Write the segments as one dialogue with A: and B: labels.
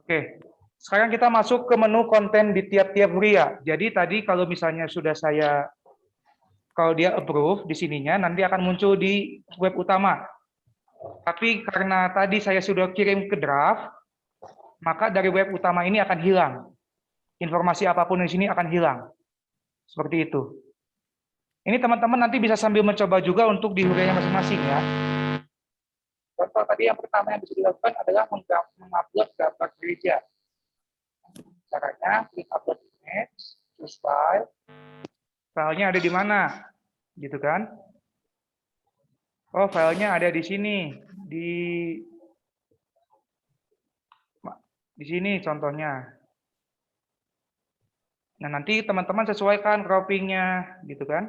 A: Oke, sekarang kita masuk ke menu konten di tiap-tiap Ria. Jadi tadi kalau misalnya kalau dia approve di sininya, nanti akan muncul di web utama. Tapi karena tadi saya sudah kirim ke draft, maka dari web utama ini akan hilang. Informasi apapun di sini akan hilang. Seperti itu. Ini teman-teman nanti bisa sambil mencoba juga untuk di Huria masing-masing ya. Contoh tadi yang pertama yang bisa dilakukan adalah mengupload gambar gereja. Caranya klik upload image, choose file. Filenya ada di mana? Gitu kan? Oh, filenya ada di sini, di sini contohnya. Nah, nanti teman-teman sesuaikan croppingnya, gitu kan?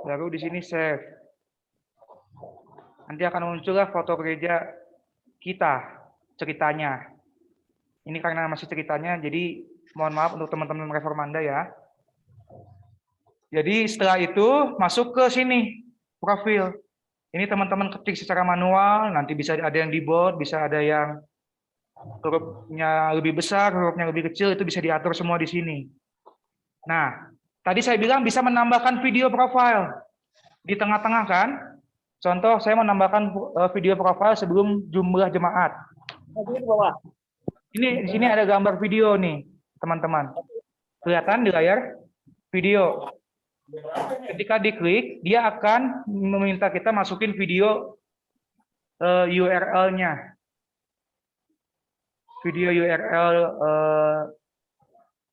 A: Baru di sini save. Nanti akan muncullah foto gereja kita, ceritanya. Ini karena masih ceritanya, jadi mohon maaf untuk teman-teman Reformanda ya. Jadi setelah itu masuk ke sini, profil. Ini teman-teman ketik secara manual, nanti bisa ada yang di bold, bisa ada yang hurufnya lebih besar, hurufnya lebih kecil, itu bisa diatur semua di sini. Nah, tadi saya bilang bisa menambahkan video profile di tengah-tengah kan? Contoh, saya menambahkan video profile sebelum jumlah jemaat. Ini di sini ada gambar video nih, teman-teman. Kelihatan di layar video. Ketika diklik, dia akan meminta kita masukin video URL-nya. Video URL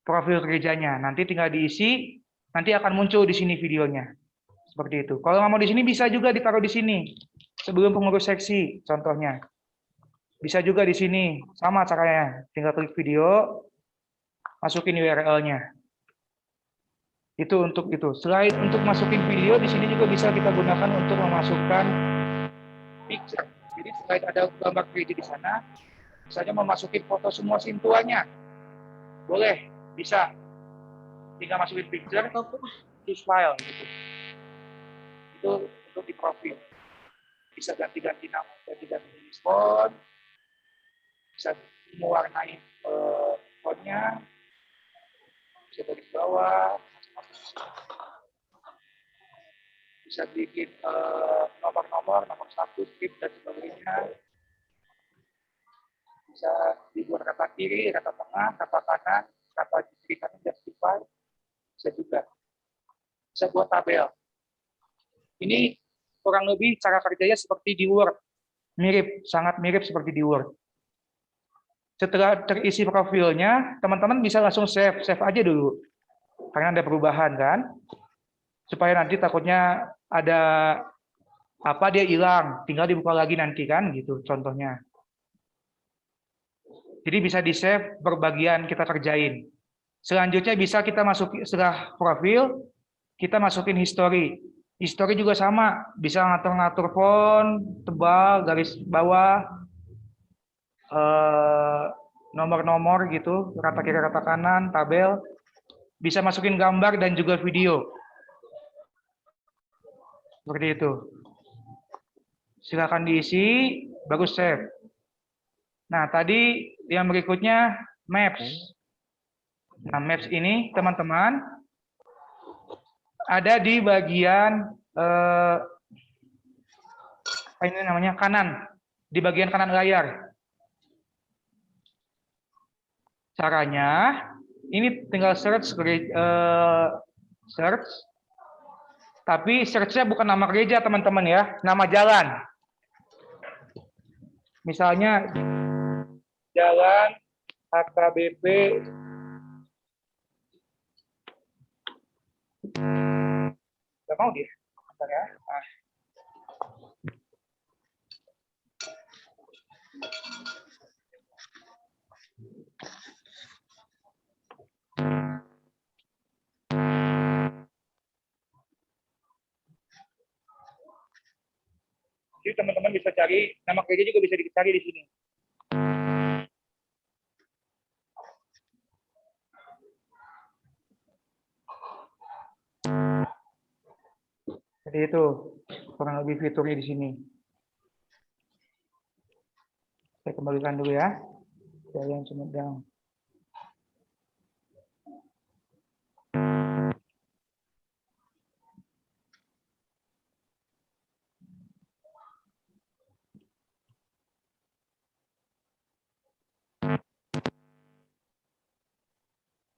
A: profil gerejanya. Nanti tinggal diisi, nanti akan muncul di sini videonya. Seperti itu. Kalau nggak mau di sini bisa juga ditaruh di sini sebelum pengurus seksi, contohnya. Bisa juga di sini, sama caranya. Tinggal klik video, masukin URL-nya. Itu untuk itu. Selain untuk masukin video, di sini juga bisa kita gunakan untuk memasukkan picture. Jadi selain ada gambar gereja di sana, misalnya memasukin foto semua sintuannya, boleh, bisa. Tinggal masukin picture, choose file. Gitu. Itu untuk di profil. Bisa ganti-ganti nama, ganti-ganti font, bisa mewarnai fontnya, bisa dari bawah, bisa bikin nomor-nomor, nomor satu, strip, dan sebagainya. Bisa dibuat kata kiri, kata tengah, kata kanan, kata kiri kanan, justify, bisa juga. Bisa buat tabel. Ini kurang lebih cara kerjanya seperti di Word. Mirip, sangat mirip seperti di Word. Setelah terisi profilnya, teman-teman bisa langsung save aja dulu. Karena ada perubahan kan. Supaya nanti takutnya ada apa dia hilang, tinggal dibuka lagi nanti kan gitu contohnya. Jadi bisa di-save berbagian kita kerjain. Selanjutnya bisa kita masukin setelah profil, kita masukin history. History juga sama, bisa ngatur-ngatur font, tebal, garis bawah, nomor-nomor gitu, kata kiri kata kanan, tabel. Bisa masukin gambar dan juga video. Seperti itu. Silakan diisi, baru save. Nah, tadi yang berikutnya Maps. Nah, Maps ini teman-teman ada di bagian ini namanya kanan, di bagian kanan layar. Caranya ini tinggal search, tapi search-nya bukan nama gereja teman-teman ya, nama jalan. Misalnya Jalan HKBP nggak mau dia. Bentar ya. Nah. Jadi teman-teman bisa cari nama gereja juga bisa dicari di sini. Jadi itu kurang lebih fiturnya di sini. Saya kembalikan dulu ya. Saya yang Sumedang.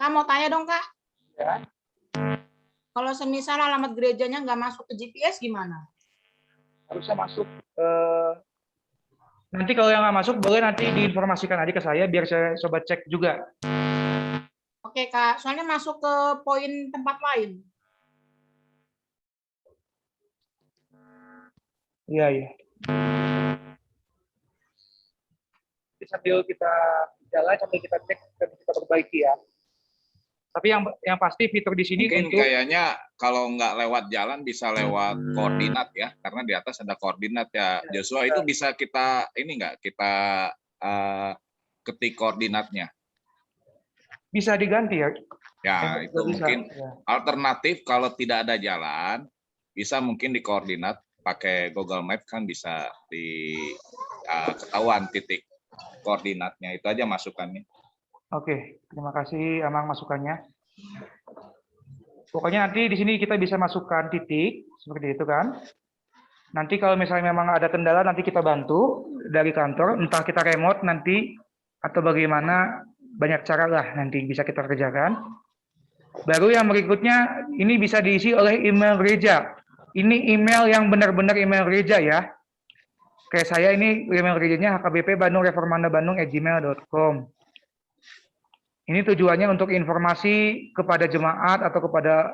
B: Kak mau tanya dong Kak,
A: Ya.
B: kalau semisal alamat gerejanya nggak masuk ke GPS gimana?
A: Harusnya masuk. Nanti kalau yang nggak masuk, boleh nanti diinformasikan aja ke saya, biar saya coba cek juga.
B: Oke Kak, soalnya masuk ke poin tempat lain.
A: Iya, iya. Jadi sambil kita jalan, sambil kita cek, dan kita perbaiki ya. Tapi yang pasti fitur di sini
C: Mungkin
A: untuk
C: kayaknya kalau nggak lewat jalan bisa lewat koordinat ya, karena di atas ada koordinat ya. Joshua itu bisa kita ini nggak kita ketik koordinatnya.
A: bisa diganti ya.
C: Ya itu
A: Bisa.
C: mungkin
A: Ya.
C: alternatif kalau tidak ada jalan bisa mungkin di koordinat pakai Google Map kan bisa di ketahuan titik koordinatnya. Itu aja masukannya.
A: Oke, terima kasih Amang masukannya. Pokoknya nanti di sini kita bisa masukkan titik seperti itu kan. Nanti kalau misalnya memang ada kendala nanti kita bantu dari kantor, entah kita remote nanti atau bagaimana, banyak cara lah nanti bisa kita kerjakan. Baru yang berikutnya ini bisa diisi oleh email gereja. Ini email yang benar-benar email gereja ya. Kayak saya ini email gerejanya hkbp.bandung@gmail.com. Ini tujuannya untuk informasi kepada jemaat atau kepada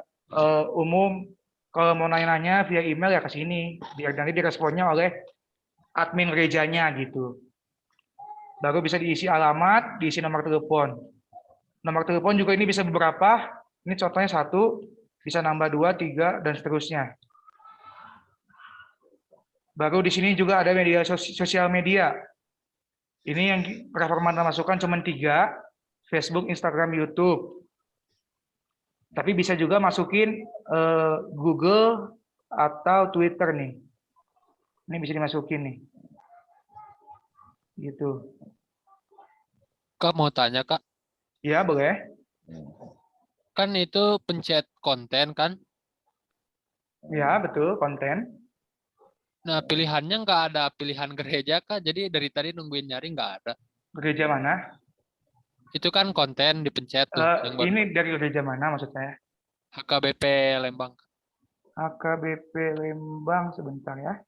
A: umum. Kalau mau nanya-nanya via email ya ke sini, biar nanti diresponnya oleh admin gerejanya gitu. Baru bisa diisi alamat, diisi nomor telepon. Nomor telepon juga ini bisa beberapa. Ini contohnya 1, bisa nambah 2, 3, dan seterusnya. Baru di sini juga ada media sosial media. Ini yang Reformanda masukkan cuma 3, Facebook, Instagram, YouTube. Tapi bisa juga masukin Google atau Twitter nih. Ini bisa dimasukin nih. Gitu.
D: Kak mau tanya Kak,
A: Ya, boleh.
D: kan itu pencet konten kan?
A: Ya, betul, konten.
D: Nah pilihannya nggak ada pilihan gereja Kak, jadi dari tadi nungguin nyari nggak ada.
A: Gereja mana?
D: Itu kan konten dipencet tuh, yang baru
A: Ini dari gereja mana maksud saya?
D: HKBP Lembang.
A: HKBP Lembang, sebentar ya.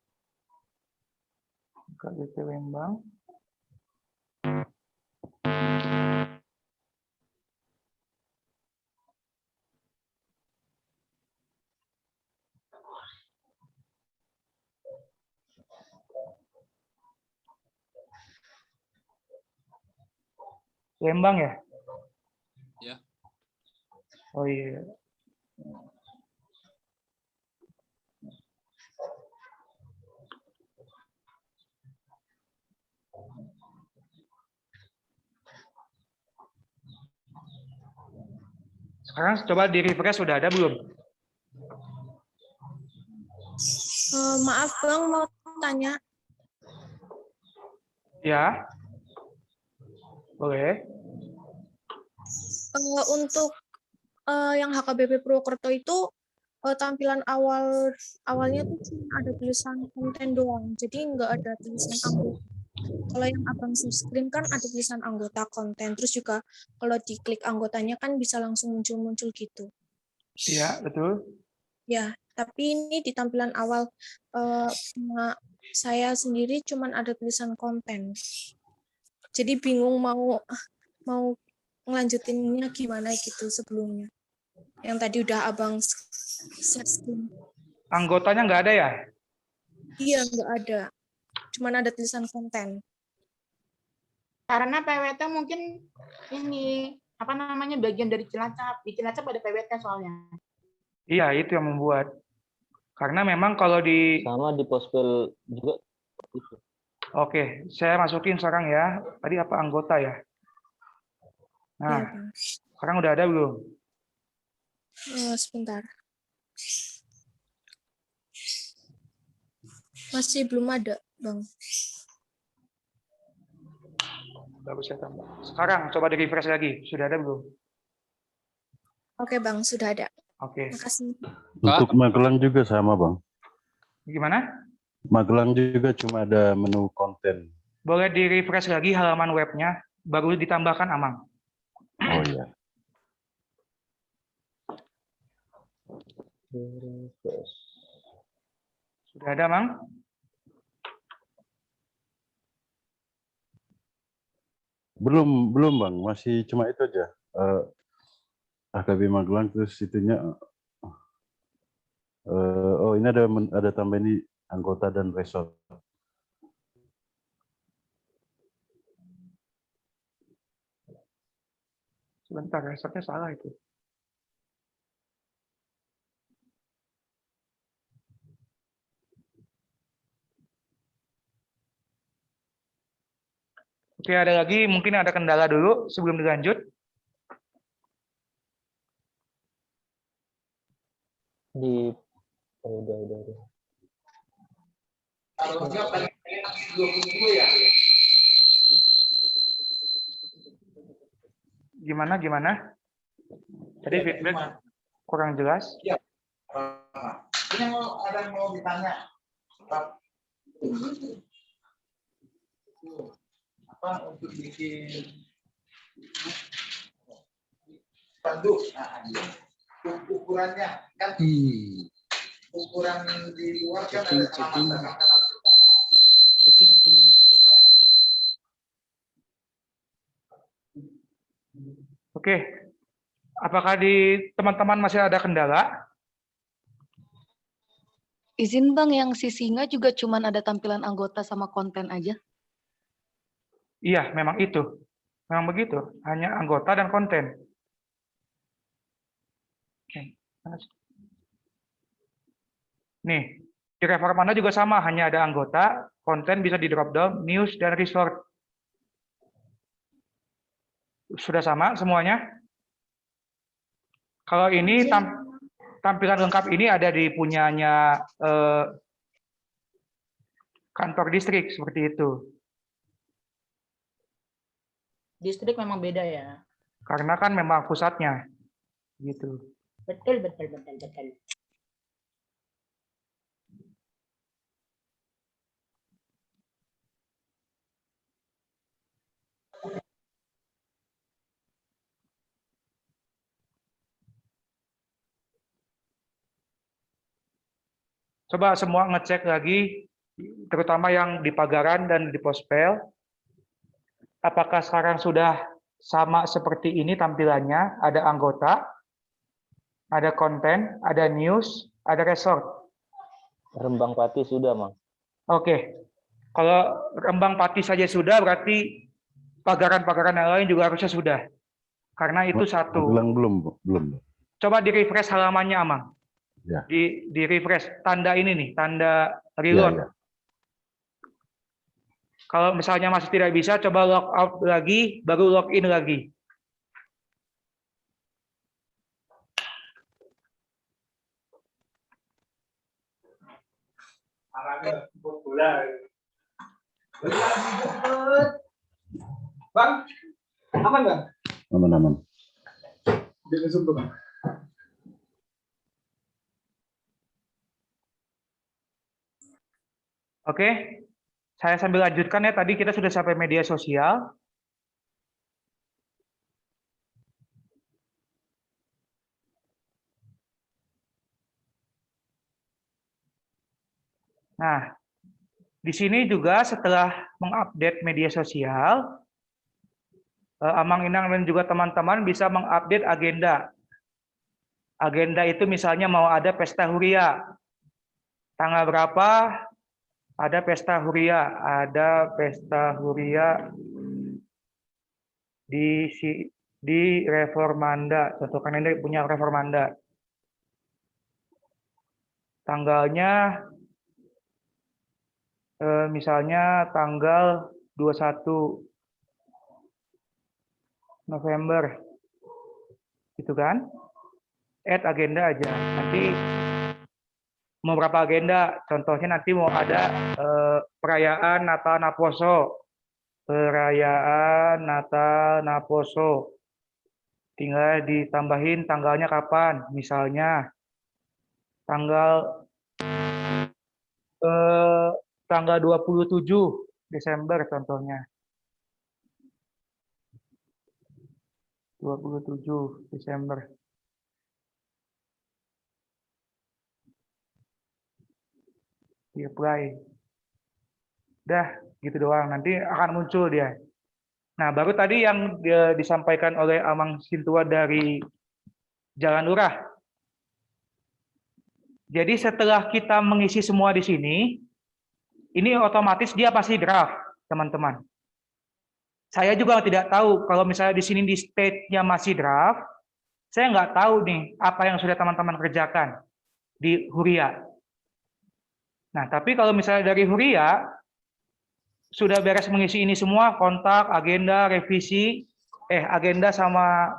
A: HKBP Lembang. Lembang ya?
D: Ya.
A: Oh iya. Sekarang coba di refresh, sudah ada belum?
E: Maaf Bang, mau tanya.
A: Ya. Boleh.
E: Untuk yang HKBP Purwokerto itu tampilan awalnya tuh cuma ada tulisan konten doang, jadi nggak ada tulisan anggota. Kalau yang Abang screen kan ada tulisan anggota konten, terus juga kalau diklik anggotanya kan bisa langsung muncul gitu.
A: Iya, betul.
E: Ya, tapi ini di tampilan awal saya sendiri cuma ada tulisan konten. Jadi bingung mau ngelanjutinnya gimana gitu sebelumnya. Yang tadi udah Abang share screen.
A: Anggotanya nggak ada ya?
E: Iya, nggak ada. Cuman ada tulisan konten.
B: Karena PWT mungkin ini apa namanya bagian dari Cilacap. Di Cilacap ada PWT soalnya.
A: Iya, itu yang membuat. Karena memang kalau di...
F: Sama di Pospel juga.
A: Oke, saya masukin sekarang ya. Tadi apa anggota ya? Nah,
E: Iya, Bang.
A: sekarang udah ada belum?
E: Sebentar. Masih belum ada, Bang.
A: Baru saya tambah. Sekarang coba di refresh lagi. Sudah ada belum?
E: Oke, Bang, sudah ada.
A: Oke.
E: Makasih.
G: Untuk Magelang juga sama, Bang.
A: Gimana?
G: Magelang juga cuma ada menu konten.
A: Boleh di refresh lagi halaman webnya. Baru ditambahkan Amang.
G: Oh iya.
A: Sudah ada, Mang?
G: Belum Bang, masih cuma itu aja. AKB Magelang terus itunya. Oh ini ada tambah ini anggota dan resort.
A: Sebentar, resetnya salah itu. Oke, ada lagi, mungkin ada kendala dulu sebelum dilanjut.
F: Udah.
A: Gimana? Tadi feedback kurang jelas.
H: Ini ada yang mau ditanya. Apa untuk bikin spanduk? Ukurannya kan ukuran di luar kan ada
A: Oke, apakah di teman-teman masih ada kendala?
I: Izin Bang, yang si Singa juga cuman ada tampilan anggota sama konten aja.
A: Iya, memang itu. Memang begitu. Hanya anggota dan konten. Oke. Nih, di Reformanda juga sama. Hanya ada anggota, konten bisa di drop down, news, dan resort. Sudah sama semuanya? Kalau ini tampilan lengkap ini ada di punyanya kantor distrik, seperti itu.
B: Distrik memang beda ya.
A: Karena kan memang pusatnya. Gitu.
B: Betul.
A: Coba semua ngecek lagi, terutama yang di Pagaran dan di Pospel. Apakah sekarang sudah sama seperti ini tampilannya? Ada anggota, ada konten, ada news, ada resort.
F: Rembang Pati sudah, Mang.
A: Oke. Kalau Rembang Pati saja sudah, berarti Pagaran-pagaran yang lain juga harusnya sudah. Karena itu satu.
G: Magelang belum.
A: Coba di refresh halamannya, Amang.
G: Ya.
A: Di refresh tanda ini nih, tanda reload.
G: Ya.
A: Kalau misalnya masih tidak bisa, coba log out lagi, baru login lagi.
H: Bang, aman Bang?
G: Aman.
H: Di Zoom tuh Bang.
A: Oke, saya sambil lanjutkan ya. Tadi kita sudah sampai media sosial. Nah, di sini juga setelah mengupdate media sosial, Amang Inang dan juga teman-teman bisa mengupdate agenda. Agenda itu misalnya mau ada pesta huria. Tanggal berapa ada pesta huria? Ada pesta huria di Reformanda. Contohkan ini punya Reformanda. Tanggalnya misalnya tanggal 21 November. Gitu kan? Add agenda aja. Nanti mau berapa agenda? Contohnya nanti mau ada perayaan Natal Naposo. Perayaan Natal Naposo. Tinggal ditambahin tanggalnya kapan. Misalnya tanggal tanggal 27 Desember contohnya. 27 Desember. Di apply. Dah, gitu doang. Nanti akan muncul dia. Nah, baru tadi yang disampaikan oleh Amang Sintua dari Jalan Lurah. Jadi setelah kita mengisi semua di sini, ini otomatis dia pasti draft, teman-teman. Saya juga tidak tahu kalau misalnya di sini di state-nya masih draft, saya nggak tahu nih apa yang sudah teman-teman kerjakan di Huria. Nah, tapi kalau misalnya dari Huria, sudah beres mengisi ini semua, kontak, agenda, revisi, agenda sama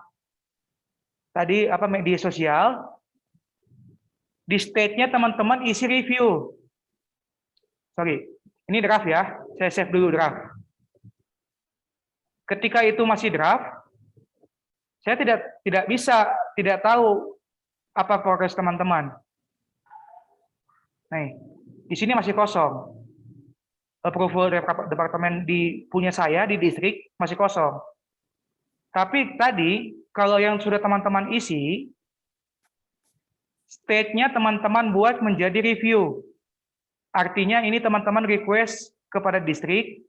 A: tadi apa media sosial, di state-nya teman-teman isi review. Sorry, ini draft ya, saya save dulu draft. Ketika itu masih draft, saya tidak tahu apa progres teman-teman. Nah, di sini masih kosong. Approval departemen punya saya di distrik masih kosong. Tapi tadi kalau yang sudah teman-teman isi, state-nya teman-teman buat menjadi review. Artinya ini teman-teman request kepada distrik,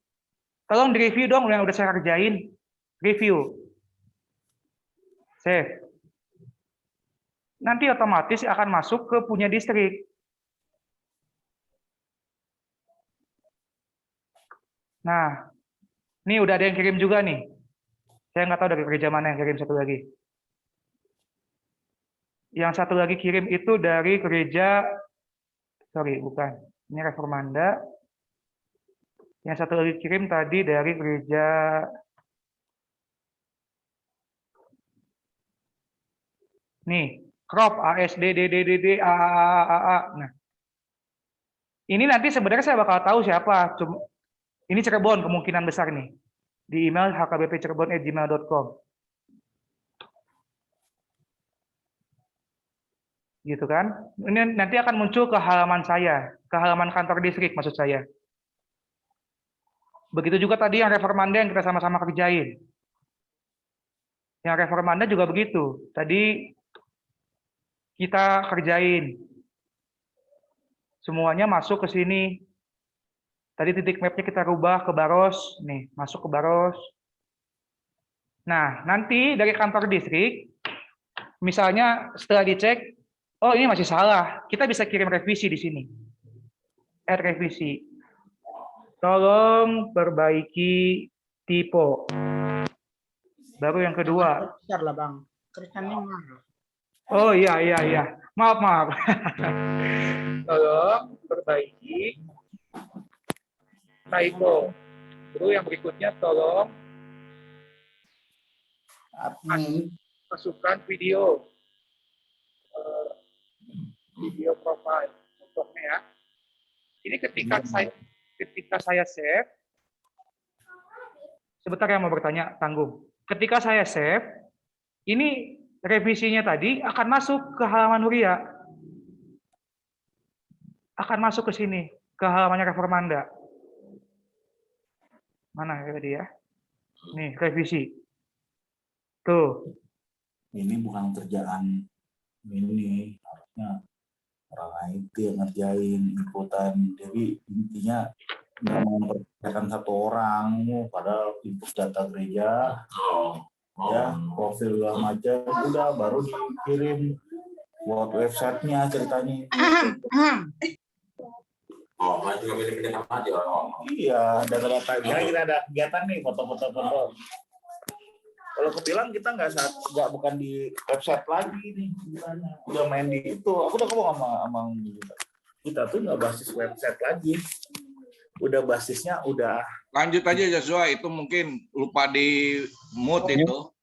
A: tolong direview dong yang udah saya kerjain, review. Save. Nanti otomatis akan masuk ke punya distrik. Nah, ini udah ada yang kirim juga nih. Saya nggak tahu dari gereja mana yang kirim satu lagi. Yang satu lagi kirim itu dari gereja, sorry bukan, ini Reformanda. Yang satu lagi kirim tadi dari gereja nih, crop ASDDDDD AAAA. Nah, ini nanti sebenarnya saya bakal tahu siapa. Ini Cirebon kemungkinan besar nih. Di email hkbpcirebon@gmail.com. Gitu kan? Ini nanti akan muncul ke halaman saya, ke halaman kantor distrik maksud saya. Begitu juga tadi yang Reformanda yang kita sama-sama kerjain. Yang Reformanda juga begitu. Tadi kita kerjain. Semuanya masuk ke sini. Tadi titik mapnya kita rubah ke Baros, nih masuk ke Baros. Nah, nanti dari kantor distrik, misalnya setelah dicek, oh ini masih salah, kita bisa kirim revisi di sini. Add revisi. Tolong perbaiki tipe. Baru yang kedua.
B: Besar lah Bang. Kristiannya marah.
A: Oh iya. Maaf. Tolong perbaiki typo. Terus yang berikutnya tolong masukkan video profile contohnya ya. Ini ketika saya save, sebentar ya mau bertanya, tanggung. Ketika saya save, ini revisinya tadi akan masuk ke halaman Huria. Akan masuk ke sini, ke halamannya Reformanda. Mana ya tadi ya? Nih, revisi. Tuh.
J: Ini bukan kerjaan ini, harusnya orang IT yang ngerjain ikutan. Jadi intinya nggak mau memperkerjakan satu orang, padahal input data gereja, ya profil macam, udah baru dikirim buat websitenya ceritanya. Oh, juga milih-milih aja. Iya, data-data. Ya kita ada kegiatan nih, foto-foto. Kalau aku bilang kita nggak bukan di website lagi nih, udah main di itu. Aku udah ngomong sama kita tuh nggak basis website lagi, udah basisnya udah.
C: Lanjut aja Joshua, itu mungkin lupa di mute itu.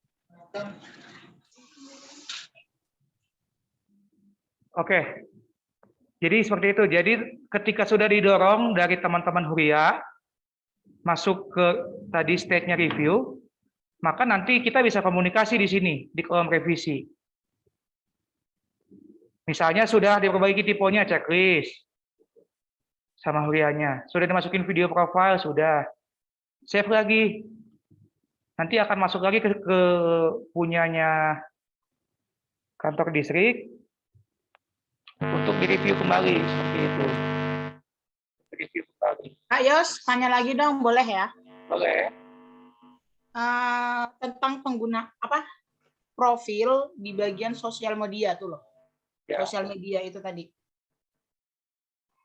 A: Oke. Jadi seperti itu. Jadi ketika sudah didorong dari teman-teman Huria, masuk ke tadi state-nya review, maka nanti kita bisa komunikasi di sini, di kolom revisi. Misalnya sudah diperbaiki tipenya, checklist, sama huriannya. Sudah dimasukin video profile, sudah. Save lagi. Nanti akan masuk lagi ke punyanya kantor distrik untuk direview kembali, seperti itu. Review kembali.
B: Kak Yos, tanya lagi dong, boleh ya?
A: Boleh.
B: Tentang pengguna profil di bagian sosial media tuh loh.
A: Ya.
B: Sosial media itu tadi.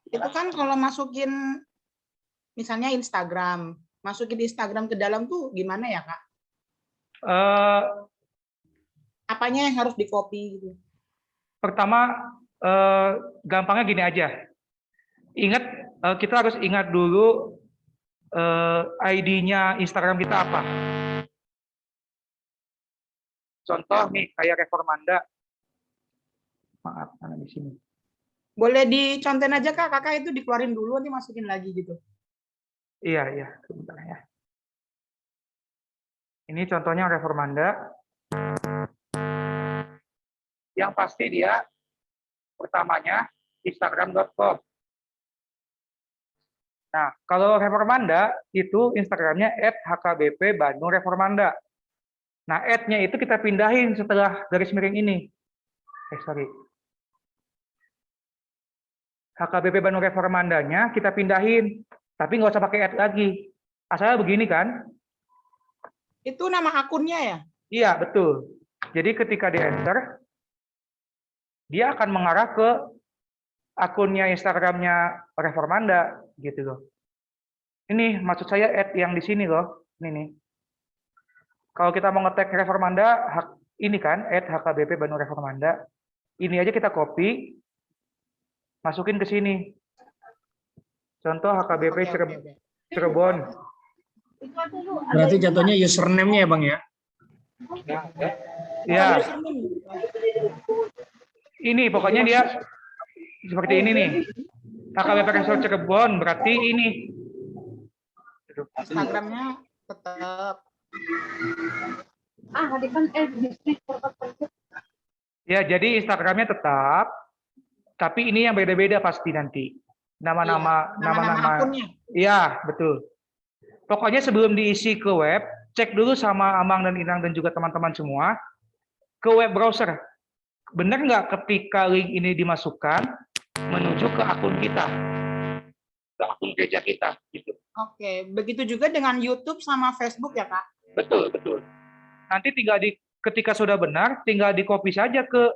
B: Itu kan kalau masukin misalnya Instagram, masukin Instagram ke dalam tuh gimana ya, Kak? Apanya yang harus di-copy gitu?
A: Pertama, gampangnya gini aja. Ingat, kita harus ingat dulu ID-nya Instagram kita apa. Contoh nih, kayak Reformanda. Maaf, mana di sini.
B: Boleh dicontohin aja, Kak. Kakak itu dikeluarin dulu, nanti masukin lagi gitu.
A: Iya, sebentar ya. Ini contohnya Reformanda. Yang pasti dia pertamanya instagram.com. Nah, kalau Reformanda itu Instagramnya @hkbp_bandung_reformanda. Nah, @-nya itu kita pindahin setelah garis miring ini. Sorry. HKBP Bandung Reformandanya kita pindahin, tapi nggak usah pakai lagi. Asalnya begini kan?
B: Itu nama akunnya ya?
A: Iya, betul. Jadi ketika di enter, dia akan mengarah ke akunnya Instagramnya Reformanda, gitu loh. Ini maksud saya yang di sini loh, ini nih. Kalau kita mau ngetek Reformanda, ini kan @hkbp Bandung Reformanda. Ini aja kita copy, masukin ke sini. Contoh HKBP Cirebon.
K: Berarti jatuhnya username-nya ya, Bang ya?
A: Ya. Ini pokoknya dia seperti ini nih. HKBP Cirebon berarti ini.
B: Instagramnya tetap.
A: Ya, jadi Instagramnya tetap, tapi ini yang beda-beda pasti nanti. Nama-nama
B: akunnya.
A: Iya, betul. Pokoknya sebelum diisi ke web, cek dulu sama Amang dan Inang dan juga teman-teman semua ke web browser. Benar nggak ketika link ini dimasukkan menuju ke akun kita, ke akun gereja kita, gitu.
B: Oke, begitu juga dengan YouTube sama Facebook ya, Kak?
A: Betul. Nanti tinggal ketika sudah benar, tinggal di copy saja ke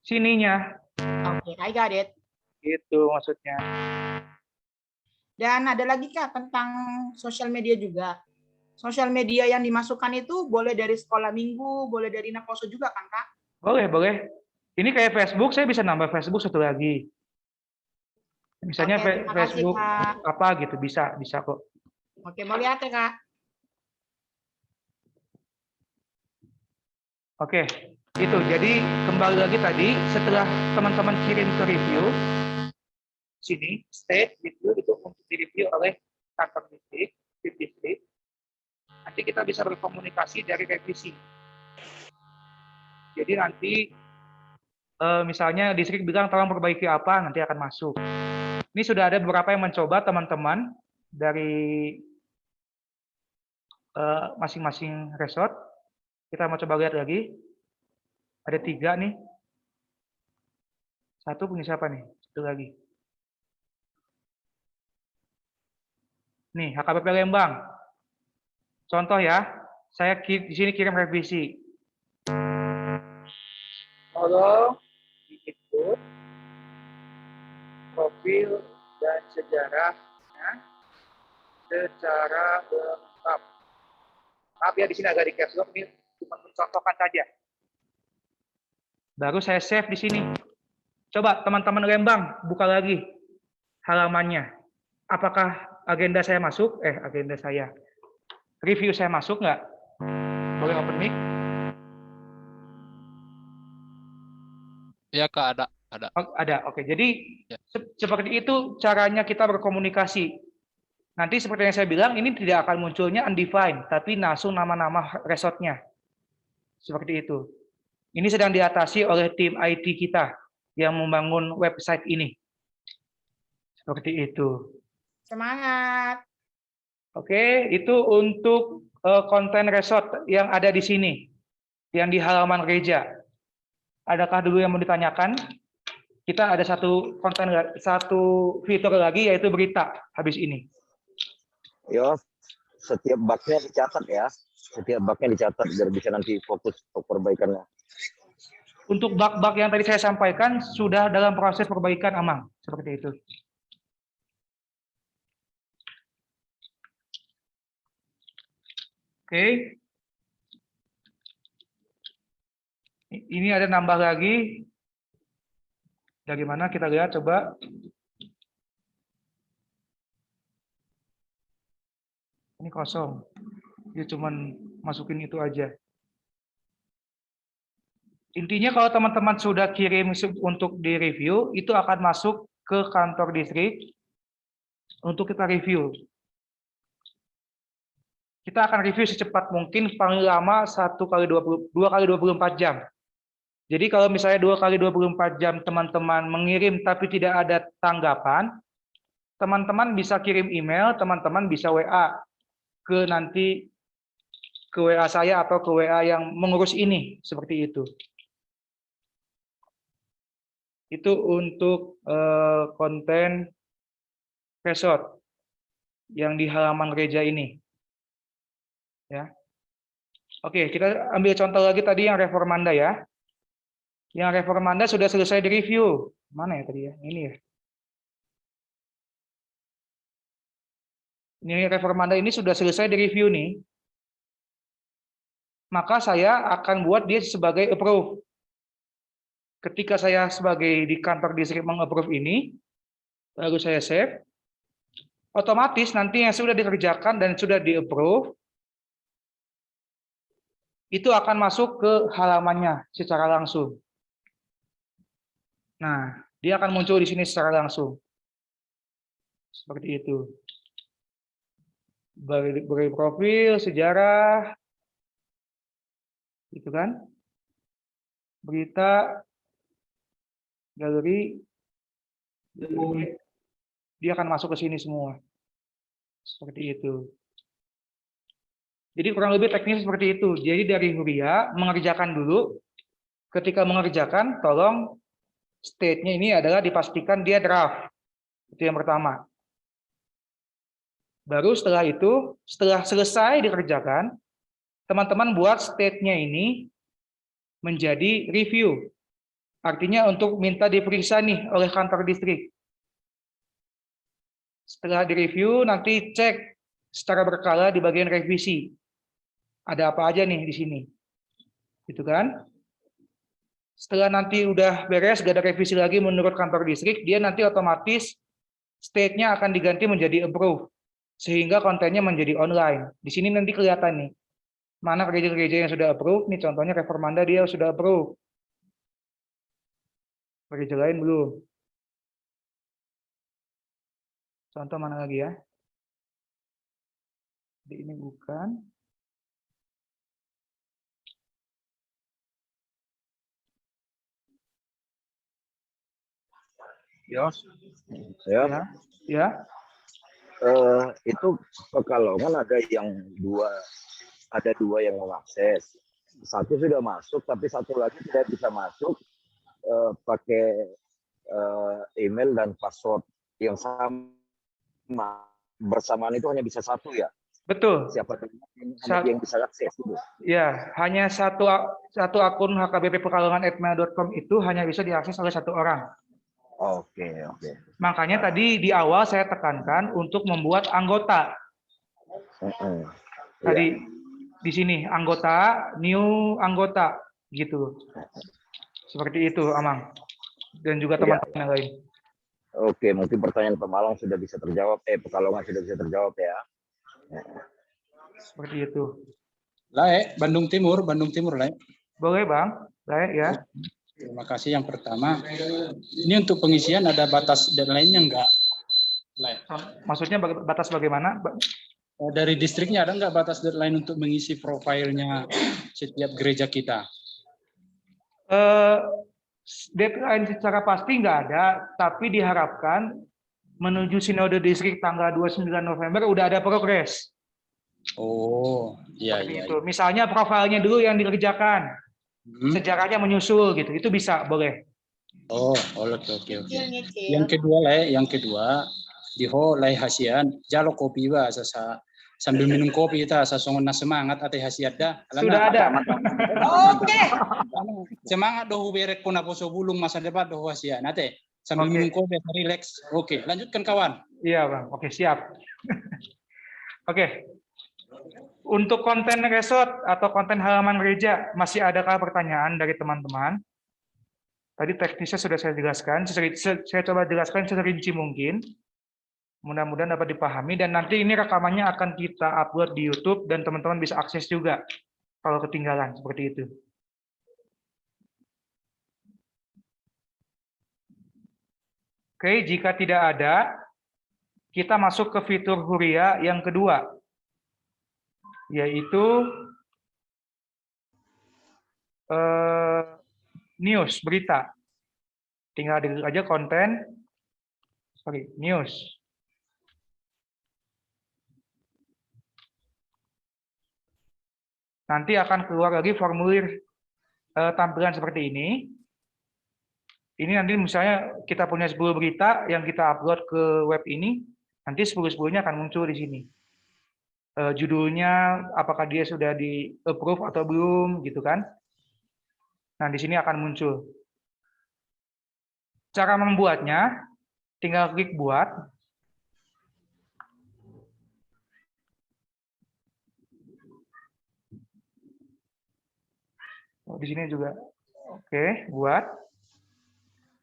A: sininya.
B: Oke, I got it.
A: Gitu maksudnya.
B: Dan ada lagi Kak tentang sosial media juga. Sosial media yang dimasukkan itu boleh dari sekolah minggu, boleh dari Naposo juga kan Kak?
A: Boleh. Ini kayak Facebook, saya bisa nambah Facebook satu lagi. Misalnya Facebook
B: Kak.
A: apa gitu, bisa kok.
B: Oke, mau lihat ya Kak?
A: Oke, itu. Jadi kembali lagi tadi, setelah teman-teman kirim ke review, sini, state, review, itu untuk direview oleh kantor distrik. Nanti kita bisa berkomunikasi dari revisi. Jadi nanti, misalnya distrik bilang tolong perbaiki apa, nanti akan masuk. Ini sudah ada beberapa yang mencoba teman-teman dari masing-masing resort. Kita mau coba lihat lagi. Ada 3 nih. 1 punya siapa nih? 1 lagi. Nih, HKBP Lembang. Contoh ya, saya di sini kirim revisi. Tolong diinput profil dan sejarahnya secara lengkap. Maaf ya, di sini agak di caps lock, ini cuma mencontohkan saja. Baru saya save di sini. Coba teman-teman Lembang buka lagi halamannya. Apakah agenda saya masuk? Agenda saya. Review saya masuk nggak? Boleh open mic?
D: Ya Kak, ada.
A: Oh, ada. Oke. Jadi
D: Ya.
A: seperti itu caranya kita berkomunikasi. Nanti seperti yang saya bilang, ini tidak akan munculnya undefined, tapi langsung nama-nama resortnya. Seperti itu. Ini sedang diatasi oleh tim IT kita yang membangun website ini. Seperti itu.
B: Semangat.
A: Oke, itu untuk konten resort yang ada di sini, yang di halaman gereja. Adakah dulu yang mau ditanyakan? Kita ada satu fitur lagi, yaitu berita habis ini.
L: Ya, setiap bugnya dicatat ya. Setiap bugnya dicatat biar bisa nanti fokus untuk perbaikannya.
A: Untuk bug-bug yang tadi saya sampaikan sudah dalam proses perbaikan, Amang. Seperti itu. Oke. Ini ada nambah lagi. Dari mana kita lihat coba. Ini kosong. Dia cuman masukin itu aja. Intinya kalau teman-teman sudah kirim untuk di-review, itu akan masuk ke kantor distrik untuk kita review. Kita akan review secepat mungkin, paling lama 2 kali 24 jam. Jadi kalau misalnya 2 kali 24 jam teman-teman mengirim tapi tidak ada tanggapan, teman-teman bisa kirim email, teman-teman bisa WA ke WA saya atau ke WA yang mengurus ini, seperti itu. Itu untuk konten resort yang di halaman gereja ini. Ya. Oke, kita ambil contoh lagi tadi yang Reformanda ya. Yang Reformanda sudah selesai direview. Mana ya tadi ya? Ini ya. Ini Reformanda ini sudah selesai direview nih. Maka saya akan buat dia sebagai approve. Ketika saya sebagai di kantor distrik meng-approve ini, lalu saya save, otomatis nanti yang sudah dikerjakan dan sudah di-approve, itu akan masuk ke halamannya secara langsung. Nah, dia akan muncul di sini secara langsung. Seperti itu. Beri profil, sejarah, gitu kan? Berita, galeri, dia akan masuk ke sini semua. Seperti itu. Jadi kurang lebih teknis seperti itu. Jadi dari Huria mengerjakan dulu. Ketika mengerjakan, tolong state-nya ini adalah dipastikan dia draft. Itu yang pertama. Baru setelah itu, setelah selesai dikerjakan, teman-teman buat state-nya ini menjadi review. Artinya untuk minta diperiksa nih oleh kantor distrik. Setelah direview, nanti cek secara berkala di bagian revisi. Ada apa aja nih di sini. Gitu kan? Setelah nanti udah beres, gak ada revisi lagi menurut kantor distrik, dia nanti otomatis state-nya akan diganti menjadi approve. Sehingga kontennya menjadi online. Di sini nanti kelihatan nih. Mana gereja-gereja yang sudah approve, nih contohnya Reformanda dia sudah approve. Gereja lain belum. Contoh mana lagi ya? Jadi ini bukan.
L: Yos. Ya.
A: Ya.
L: Itu Pekalongan ada dua yang mengakses. Satu sudah masuk, tapi satu lagi tidak bisa masuk pakai email dan password yang sama. Bersamaan itu hanya bisa satu ya.
A: Betul.
L: Siapa yang bisa akses itu?
A: Ya, hanya satu akun hkbp.pekalongan@mail.com itu hanya bisa diakses oleh satu orang.
L: Oke.
A: Makanya tadi di awal saya tekankan untuk membuat anggota. Tadi di sini anggota, new anggota gitu. Seperti itu, Amang. Dan juga teman-teman yang lain.
L: Oke, mungkin pertanyaan Pemalang sudah bisa terjawab. Pekalongan sudah bisa terjawab ya.
A: Seperti itu.
M: Lae, Bandung Timur, Lae.
A: Boleh, Bang. Lae ya.
M: Terima kasih. Yang pertama, ini untuk pengisian ada batas deadline-nya enggak? Lae.
A: Maksudnya batas bagaimana?
M: Dari distriknya ada nggak batas deadline untuk mengisi profilnya setiap gereja kita?
A: Deadline secara pasti nggak ada, tapi diharapkan menuju sinode distrik tanggal 29 November udah ada progres.
M: Oh, iya iya.
A: Itu. Misalnya profilnya dulu yang dikerjakan, sejarahnya menyusul gitu, itu bisa boleh.
M: Oh, oke. Yang kedua di ho lai hasian jalo kopi ba sambil minum kopi kita sasongon semangat ate hasiat dah.
A: Sudah ada.
B: Oke.
M: Semangat doh berek pun apa bulung masa depan doh hasiat. Nate sambil minum kopi relax. Oke, lanjutkan kawan.
A: Iya, Bang. Oke, siap. Oke. Untuk konten resort atau konten halaman gereja, masih adakah pertanyaan dari teman-teman? Tadi teknisnya sudah saya jelaskan, saya coba jelaskan serinci mungkin. Mudah-mudahan dapat dipahami, dan nanti ini rekamannya akan kita upload di YouTube, dan teman-teman bisa akses juga kalau ketinggalan, seperti itu. Oke, jika tidak ada, kita masuk ke fitur Huria yang kedua, yaitu news, berita. Tinggal diklik aja konten, news. Nanti akan keluar lagi formulir tampilan seperti ini. Ini nanti misalnya kita punya 10 berita yang kita upload ke web ini, nanti 10-10-nya akan muncul di sini. Judulnya, apakah dia sudah di-approve atau belum, gitu kan. Nah, di sini akan muncul. Cara membuatnya, tinggal klik buat. Di sini juga. Oke, buat.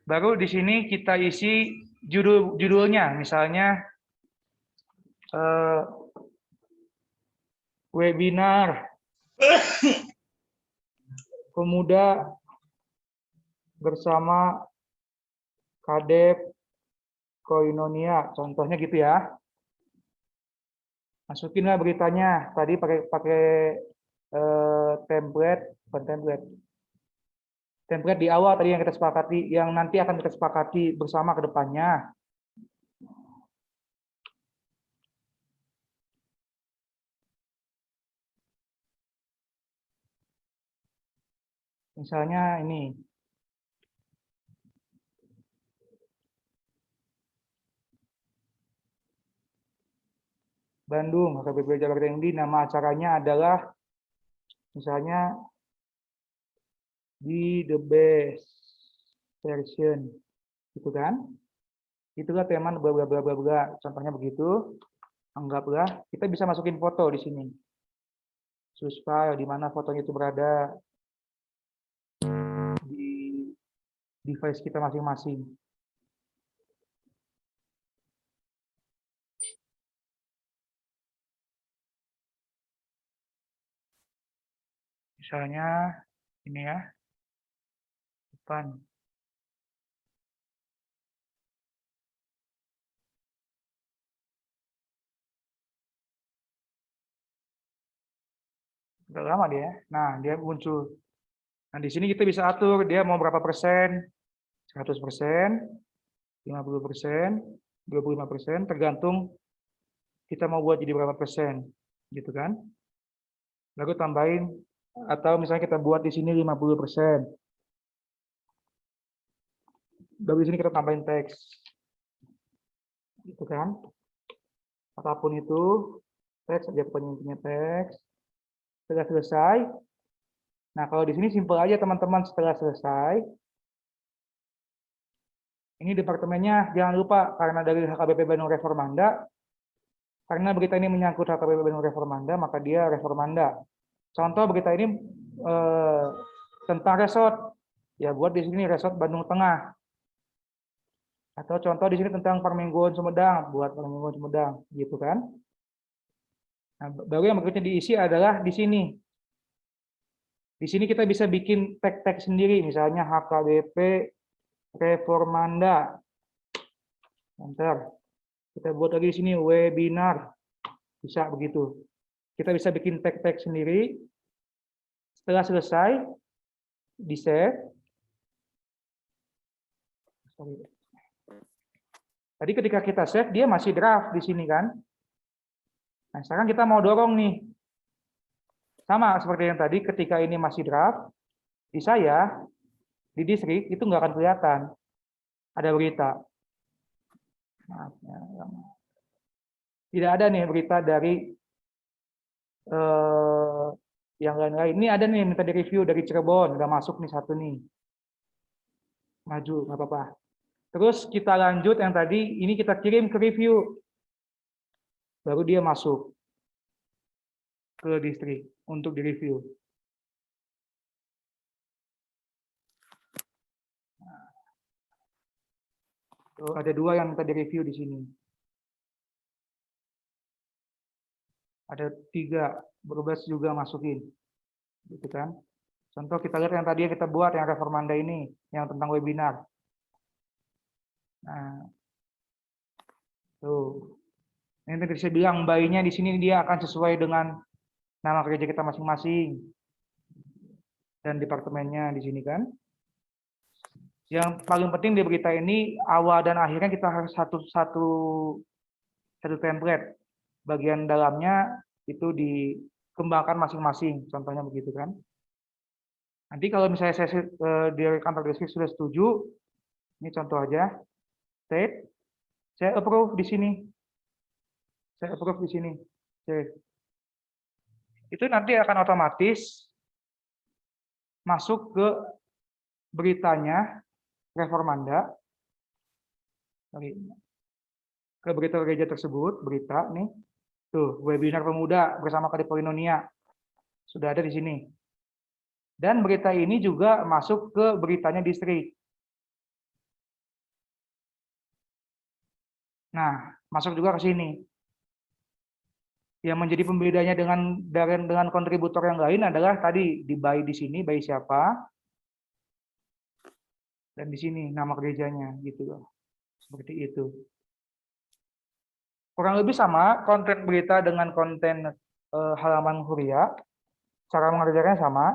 A: Baru di sini kita isi judulnya, misalnya webinar pemuda bersama Kadep Koinonia, contohnya gitu ya. Masukinlah beritanya. Tadi pakai template di awal tadi yang kita sepakati, yang nanti akan kita sepakati bersama ke depannya. Misalnya ini. Bandung, HKBP Jakarta Tinggi, nama acaranya adalah misalnya di the best version, gitu kan? Itulah tema bla bla bla bla bla. Contohnya begitu. Anggaplah kita bisa masukin foto di sini. Source file di mana fotonya itu berada di device kita masing-masing. Misalnya ini ya. Depan. Udah lama dia. Nah, dia muncul. Nah, di sini kita bisa atur dia mau berapa persen, 100%, 50%, 25%, tergantung kita mau buat jadi berapa persen, gitu kan? Lalu tambahin, atau misalnya kita buat di sini 50%. Dari sini kita tambahin teks, gitu kan? Apapun itu, teks aja pokoknya intinya teks. Setelah selesai, nah kalau di sini simpel aja teman-teman, setelah selesai, ini departemennya jangan lupa karena dari HKBP Bandung Reformanda, karena berita ini menyangkut HKBP Bandung Reformanda, maka dia Reformanda. Contoh berita ini tentang resort, ya buat di sini resort Bandung Tengah. Atau contoh di sini tentang Parmenggon Sumedang, buat Parmenggon Sumedang, gitu kan? Nah, baru yang berikutnya diisi adalah di sini. Di sini kita bisa bikin tag-tag sendiri, misalnya HKBP Reformanda. Enter. Kita buat lagi di sini webinar. Bisa begitu. Kita bisa bikin tag-tag sendiri. Setelah selesai, di-save. Tadi ketika kita save, dia masih draft di sini kan. Nah, sekarang kita mau dorong nih. Sama seperti yang tadi, ketika ini masih draft, di saya, di distrik, itu nggak akan kelihatan. Ada berita. Maaf, ya. Tidak ada nih berita dari yang lain-lain. Ini ada nih minta di-review dari Cirebon. Udah masuk nih satu nih. Maju, nggak apa-apa. Terus kita lanjut yang tadi, ini kita kirim ke review. Baru dia masuk ke distrik untuk direview. Tuh, ada 2 yang minta direview di sini. Ada 3, Berbes juga masukin. Gitu kan. Contoh kita lihat yang tadi kita buat, yang Reformanda ini, yang tentang webinar. Nah, tuh. Ini tadi saya bilang, bayinya di sini dia akan sesuai dengan nama gereja kita masing-masing. Dan departemennya di sini kan. Yang paling penting di berita ini, awal dan akhirnya kita harus satu template. Bagian dalamnya itu dikembangkan masing-masing, contohnya begitu kan. Nanti kalau misalnya saya di kantor distrik sudah setuju, ini contoh aja, state, saya approve di sini. Saya approve di sini. Save. Itu nanti akan otomatis masuk ke beritanya Reformanda, ke berita gereja tersebut, berita nih, tuh webinar pemuda bersama Kadipolinonia sudah ada di sini. Dan berita ini juga masuk ke beritanya distrik. Nah, masuk juga ke sini. Yang menjadi pembedanya dengan kontributor yang lain adalah tadi di buy di sini, buy siapa, dan di sini nama gerejanya gitu loh. Seperti itu. Kurang lebih sama konten berita dengan konten halaman Huria. Cara mengerjakannya sama.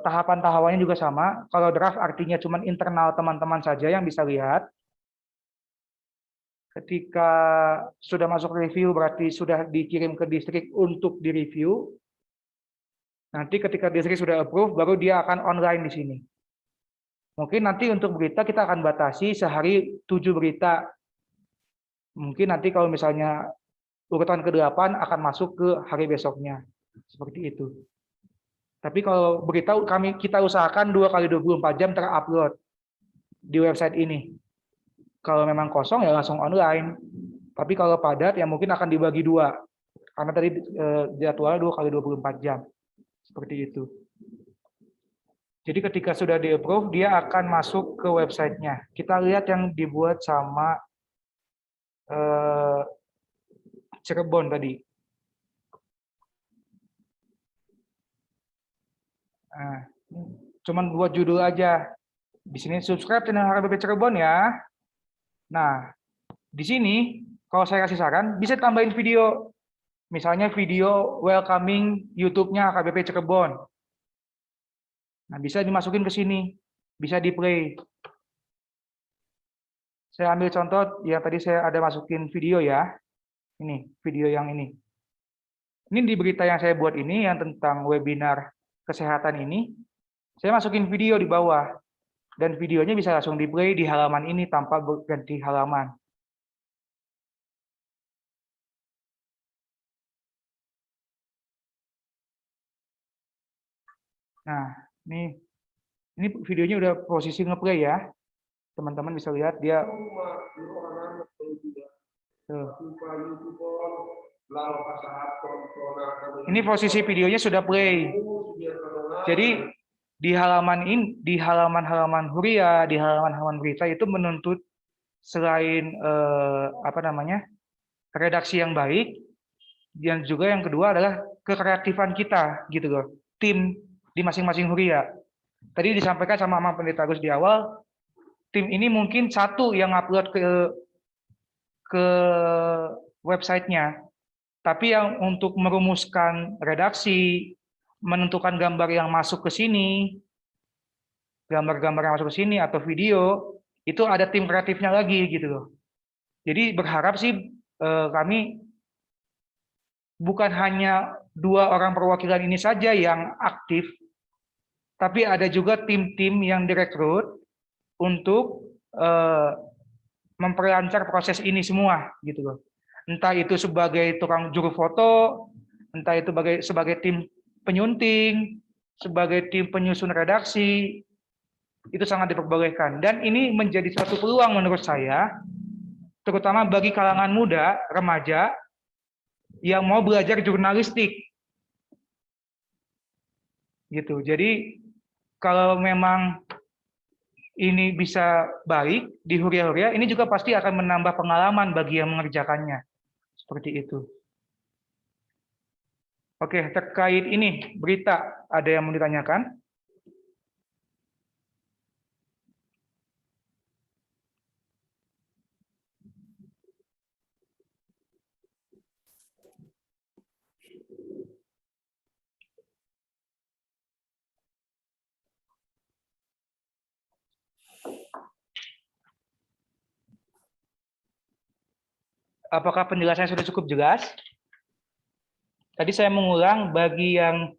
A: Tahapan-tahapannya juga sama. Kalau draft artinya cuma internal teman-teman saja yang bisa lihat. Ketika sudah masuk review berarti sudah dikirim ke distrik untuk direview. Nanti ketika distrik sudah approve baru dia akan online di sini. Mungkin nanti untuk berita kita akan batasi sehari 7 berita. Mungkin nanti kalau misalnya urutan ke-8 akan masuk ke hari besoknya. Seperti itu. Tapi kalau berita kita usahakan 2 kali 24 jam terupload di website ini. Kalau memang kosong ya langsung online. Tapi kalau padat ya mungkin akan dibagi 2. Karena tadi jadwalnya 2 kali 24 jam. Seperti itu. Jadi ketika sudah di-approve, dia akan masuk ke websitenya. Kita lihat yang dibuat sama Cirebon tadi. Nah, cuman buat judul aja. Di sini subscribe channel HKBP Cirebon ya. Nah, di sini kalau saya kasih saran bisa tambahin video. Misalnya video welcoming YouTube-nya HKBP Cirebon. Nah, bisa dimasukin ke sini, bisa di-play. Saya ambil contoh yang tadi saya ada masukin video ya. Ini, video yang ini. Ini di berita yang saya buat ini, yang tentang webinar kesehatan ini, saya masukin video di bawah. Dan videonya bisa langsung di-play di halaman ini tanpa ganti halaman. Nah, ini videonya udah posisi ngeplay ya. Teman-teman bisa lihat dia. Tuh. Ini posisi videonya sudah play. Jadi di halaman Huria, di halaman berita itu menuntut selain redaksi yang baik, dan juga yang kedua adalah kekreatifan kita gitu loh, tim di masing-masing Huria. Tadi disampaikan sama Pendeta Agus di awal, tim ini mungkin satu yang upload ke ke websitenya. Tapi yang untuk merumuskan redaksi, menentukan gambar yang masuk ke sini, gambar-gambar yang masuk ke sini atau video, itu ada tim kreatifnya lagi gitu loh. Jadi berharap sih kami bukan hanya 2 orang perwakilan ini saja yang aktif, tapi ada juga tim-tim yang direkrut untuk memperlancar proses ini semua gitu loh. Entah itu sebagai tukang juru foto, entah itu sebagai tim penyunting, sebagai tim penyusun redaksi, itu sangat diperbolehkan. Dan ini menjadi suatu peluang menurut saya, terutama bagi kalangan muda, remaja, yang mau belajar jurnalistik. Gitu. Jadi kalau memang ini bisa baik di Huria-Huria, ini juga pasti akan menambah pengalaman bagi yang mengerjakannya. Seperti itu. Oke, terkait ini, berita, ada yang mau ditanyakan? Apakah penjelasannya sudah cukup jelas? Tadi saya mengulang, bagi yang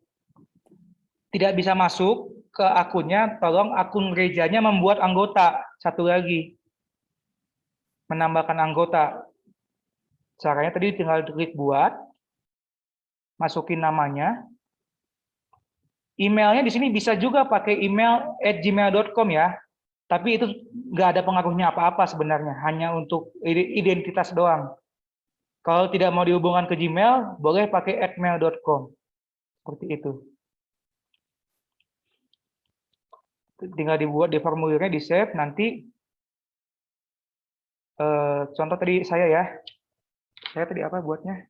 A: tidak bisa masuk ke akunnya, tolong akun gerejanya membuat anggota. Satu lagi, menambahkan anggota. Caranya tadi tinggal klik buat, masukin namanya. Emailnya di sini bisa juga pakai email @gmail.com ya. Tapi itu nggak ada pengaruhnya apa-apa sebenarnya, hanya untuk identitas doang. Kalau tidak mau dihubungkan ke Gmail, boleh pakai @mail.com. Seperti itu. Tinggal dibuat di formulirnya, di save, nanti contoh tadi saya ya. Saya tadi apa buatnya?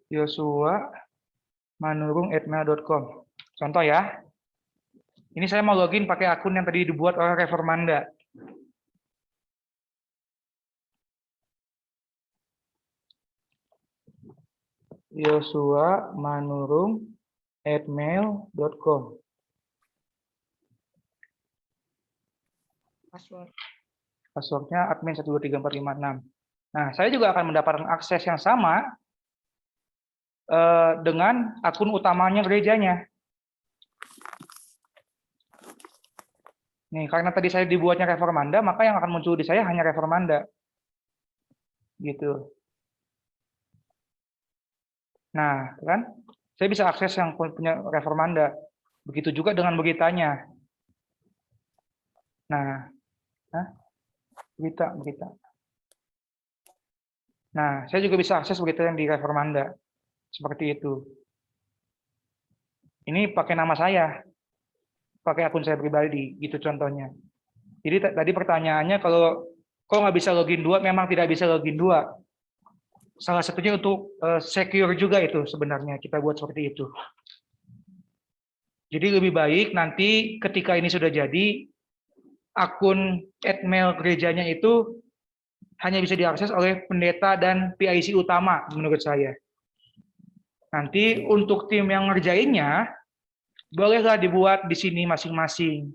A: Yosua manurung@mail.com. Contoh ya. Ini saya mau login pakai akun yang tadi dibuat oleh Reformanda. yosuamanurung@mail.com. Passwordnya admin 123456. Nah, saya juga akan mendapatkan akses yang sama dengan akun utamanya gerejanya. Nih, karena tadi saya dibuatnya Reformanda, maka yang akan muncul di saya hanya Reformanda. Gitu. Nah, kan? Saya bisa akses yang punya Reformanda. Begitu juga dengan beritanya. Nah, berita. Nah, saya juga bisa akses berita yang di Reformanda. Seperti itu. Ini pakai nama saya. Pakai akun saya pribadi, gitu contohnya. Jadi tadi pertanyaannya, kalau kok nggak bisa login 2, memang tidak bisa login 2. Salah satunya untuk secure juga itu sebenarnya kita buat seperti itu. Jadi lebih baik nanti ketika ini sudah jadi, akun @mail gerejanya itu hanya bisa diakses oleh pendeta dan PIC utama menurut saya. Nanti untuk tim yang ngerjainnya, bolehlah dibuat di sini masing-masing.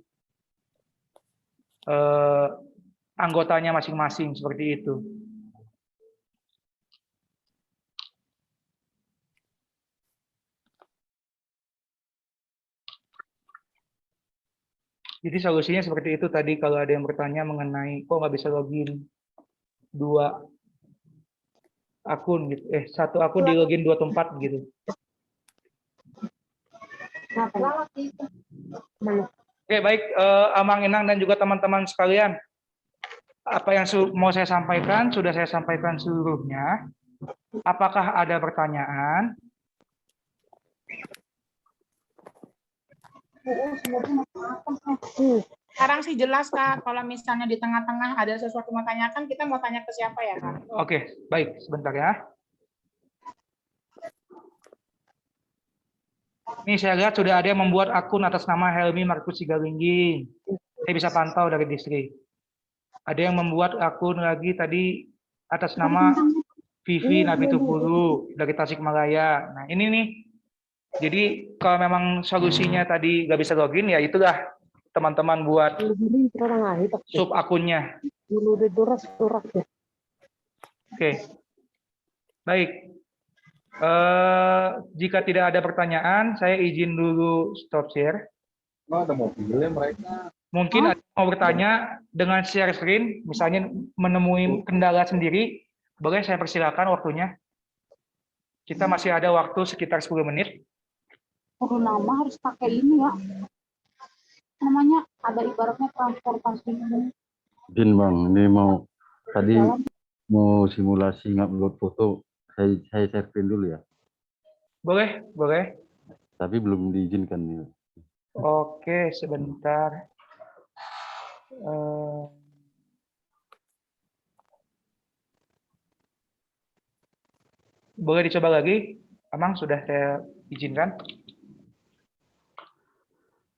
A: Anggotanya masing-masing, seperti itu. Jadi solusinya seperti itu tadi, kalau ada yang bertanya mengenai kok nggak bisa login 2 akun gitu. 1 akun di login 2 tempat gitu. Oke, baik, Amang Inang dan juga teman-teman sekalian. Apa yang mau saya sampaikan, sudah saya sampaikan seluruhnya. Apakah ada pertanyaan?
B: Sekarang sih jelas, Kak. Kalau misalnya di tengah-tengah ada sesuatu mau tanyakan, kita mau tanya ke siapa ya, Kak?
A: Oke, baik. Sebentar ya. Ini saya lihat sudah ada yang membuat akun atas nama Helmi Markus Sigalingging. Saya bisa pantau dari distrik. Ada yang membuat akun lagi tadi atas nama Vivi Nabitupulu dari Tasikmalaya. Nah ini nih, jadi kalau memang solusinya tadi nggak bisa login, ya itulah teman-teman buat sub akunnya. Oke, baik. Jika tidak ada pertanyaan, saya izin dulu stop share.
H: Ada mobilnya mereka.
A: Mungkin ada yang mau bertanya dengan share screen, misalnya menemui kendala sendiri, boleh saya persilakan waktunya. Kita masih ada waktu sekitar 10 menit.
N: Kudu nama harus pakai ini ya. Namanya ada ibaratnya transportasi umum.
G: Izin Bang, ini tadi mau simulasi ngupload foto, saya share screen dulu ya.
A: Boleh, boleh.
G: Tapi belum diizinkan nih.
A: Oke, sebentar. Boleh dicoba lagi? Amang sudah saya izinkan.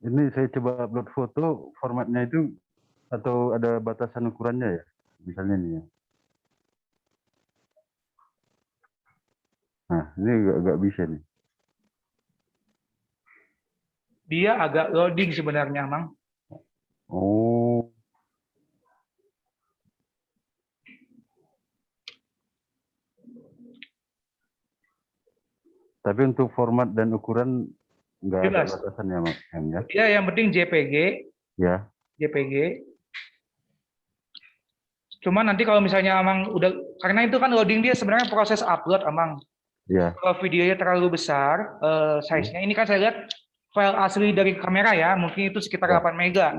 G: Ini saya coba upload foto, formatnya itu atau ada batasan ukurannya ya? Misalnya nih ya. Nah, ini agak bisa nih.
A: Dia agak loading sebenarnya, Amang.
G: Oh. Tapi untuk format dan ukuran nggak ada
A: Jelas.
G: batasannya, Mas. Ya?
A: Dia yang penting JPG.
G: Ya.
A: JPG. Cuma nanti kalau misalnya Amang udah, karena itu kan loading dia sebenarnya proses upload, Amang.
G: Ya.
A: Kalau videonya terlalu besar, size-nya, ini kan saya lihat file asli dari kamera ya, mungkin itu sekitar 8 mega.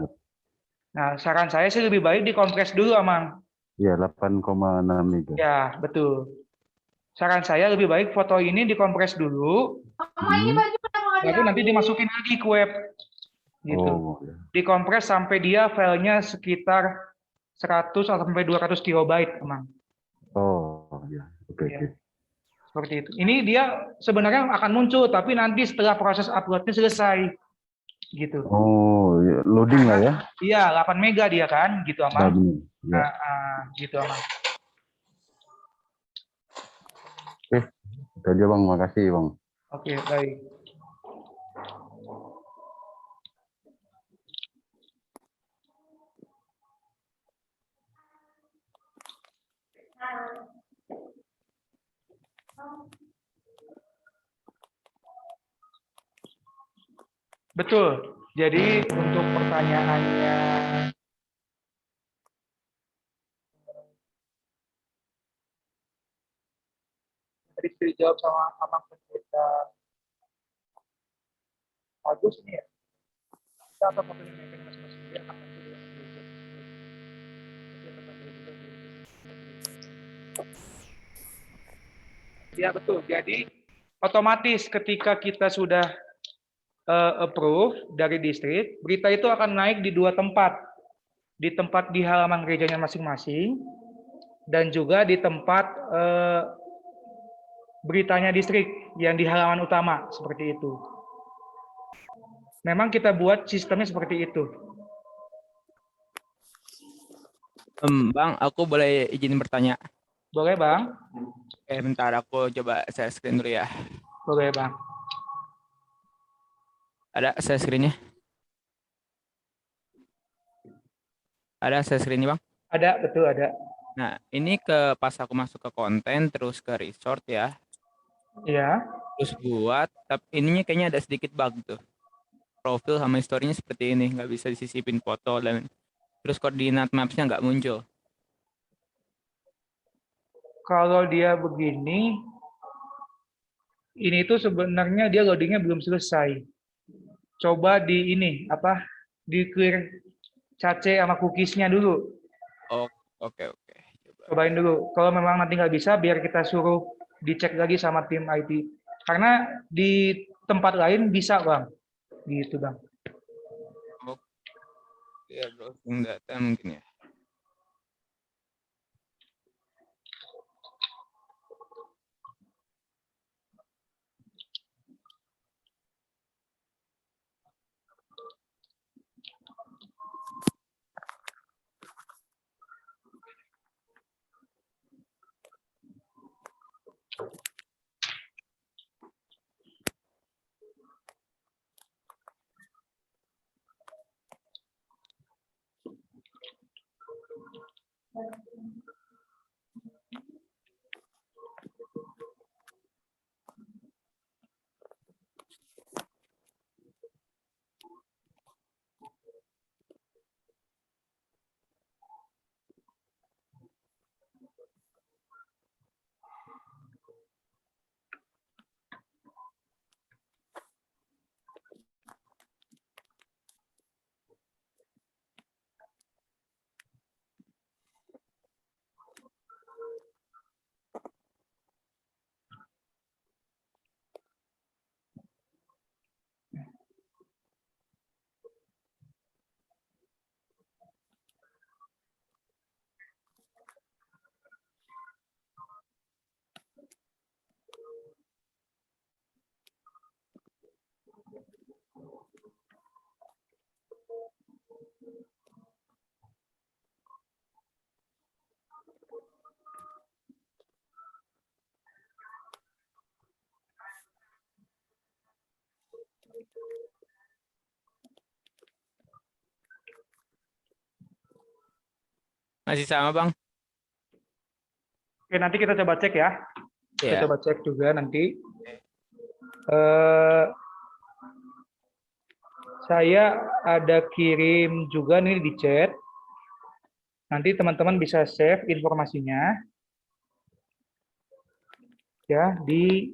A: Nah, saran saya sih lebih baik dikompres dulu, Amang.
G: Ya, 8,6 mega.
A: Ya, betul. Saran saya lebih baik foto ini dikompres dulu, baru nanti dimasukin lagi ke web. Gitu.
G: Oh, ya.
A: Dikompres sampai dia filenya sekitar 100 sampai 200 kilobyte, Amang.
G: Oh, ya. Oke,
A: Ya.
G: oke.
A: Seperti itu. Ini dia sebenarnya akan muncul, tapi nanti setelah proses uploadnya selesai. Gitu.
G: Oh, ya. Loading lah ya.
A: Iya, 8 mega dia kan, gitu Amang.
G: Ya.
A: Gitu Amang.
G: Oke, itu aja Bang, makasih Bang.
A: Oke, baik. Betul. Jadi untuk pertanyaannya tadi sudah dijawab sama Amang Pendeta Agus nih ya. Kita akan memilih masing-masing dia akan memilih. Ya betul. Jadi otomatis ketika kita sudah approve dari distrik, berita itu akan naik di 2 tempat. Di tempat di halaman gerejanya masing-masing dan juga di tempat beritanya distrik yang di halaman utama, seperti itu. Memang kita buat sistemnya seperti itu.
O: Bang, aku boleh izin bertanya?
A: Boleh, Bang.
O: Bentar, aku coba share screen dulu ya.
A: Boleh, Bang.
O: Ada share screen-nya? Ada share screen-nya, Bang?
A: Ada, betul ada.
O: Nah, ini pas aku masuk ke konten, terus ke resort ya.
A: Iya.
O: Terus buat, tapi ininya kayaknya ada sedikit bug tuh. Profil sama historinya seperti ini, nggak bisa disisipin foto dan terus koordinat maps-nya nggak muncul.
A: Kalau dia begini, ini tuh sebenarnya dia loadingnya belum selesai. Coba di ini, di clear cache sama cookies-nya dulu.
O: Oh, oke.
A: Cobain dulu. Kalau memang nanti nggak bisa, biar kita suruh dicek lagi sama tim IT. Karena di tempat lain bisa, Bang. Gitu, Bang.
O: Ya, browsing data mungkin ya. Masih sama, Bang?
A: Oke, nanti kita coba cek ya. Kita
O: Iya.
A: coba cek juga nanti. Saya ada kirim juga nih di chat. Nanti teman-teman bisa save informasinya. Ya, di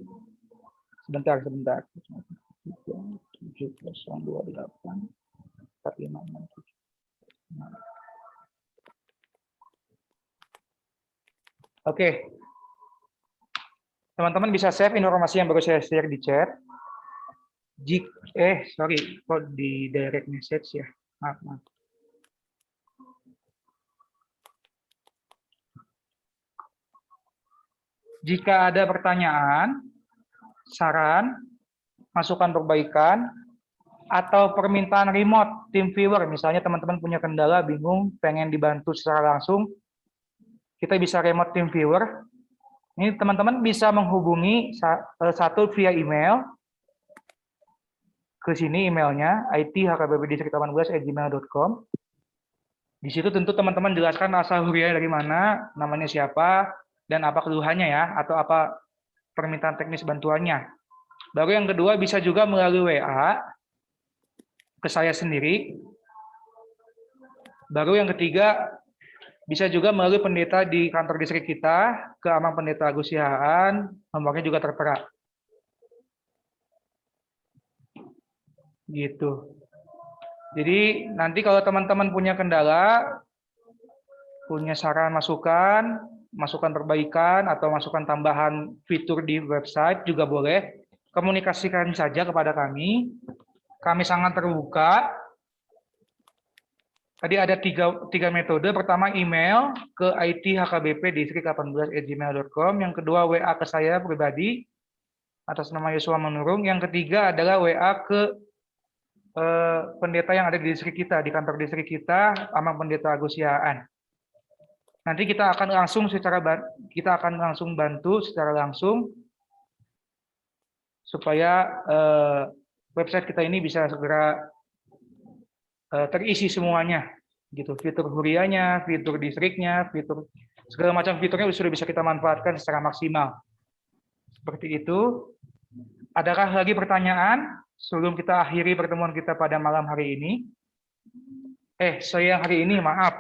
A: sebentar. 702845667. Oke. Teman-teman bisa save informasi yang baru saya share di chat. Sorry, kok di direct message ya. Maaf. Jika ada pertanyaan, saran, masukan perbaikan, atau permintaan remote tim viewer, misalnya teman-teman punya kendala, bingung, pengen dibantu secara langsung, kita bisa remote tim viewer. Ini teman-teman bisa menghubungi satu via email, ke sini emailnya, it@hkbbdistrikt18@gmail.com. Di situ tentu teman-teman jelaskan asal hurianya dari mana, namanya siapa, dan apa keluhannya ya, atau apa permintaan teknis bantuannya. Baru yang kedua bisa juga melalui WA ke saya sendiri. Baru yang ketiga bisa juga melalui pendeta di kantor distrik kita, ke Amang Pendeta Agus Sihaan, nomornya juga tertera. Gitu. Jadi nanti kalau teman-teman punya kendala, punya saran masukan perbaikan, atau masukan tambahan fitur di website juga boleh, komunikasikan saja kepada kami. Kami sangat terbuka. Tadi ada tiga metode. Pertama email ke it@hkbp-18@gmail.com. Yang kedua WA ke saya pribadi atas nama Yosua Manurung. Yang ketiga adalah WA ke pendeta yang ada di distrik kita, di kantor distrik kita, Amang Pendeta Agus Sihaan. Nanti kita akan langsung bantu secara langsung supaya website kita ini bisa segera terisi semuanya, gitu. Fitur hurianya, fitur distriknya, fitur segala macam fiturnya sudah bisa kita manfaatkan secara maksimal. Seperti itu. Adakah lagi pertanyaan sebelum kita akhiri pertemuan kita pada malam hari ini? Siang hari ini, maaf.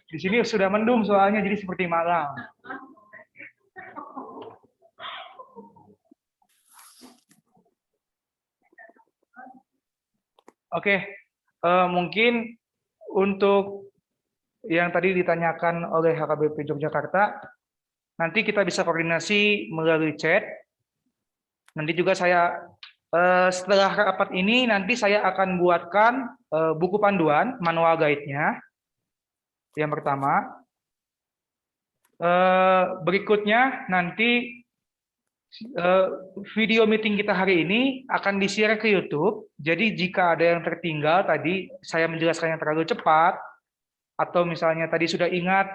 A: Di sini sudah mendung soalnya, jadi seperti malam. Oke, mungkin untuk yang tadi ditanyakan oleh HKBP Yogyakarta, nanti kita bisa koordinasi melalui chat. Nanti juga saya setelah rapat ini nanti saya akan buatkan buku panduan manual guide-nya. Yang pertama. Berikutnya nanti video meeting kita hari ini akan di-share ke YouTube. Jadi jika ada yang tertinggal tadi saya menjelaskan yang terlalu cepat, atau misalnya tadi sudah ingat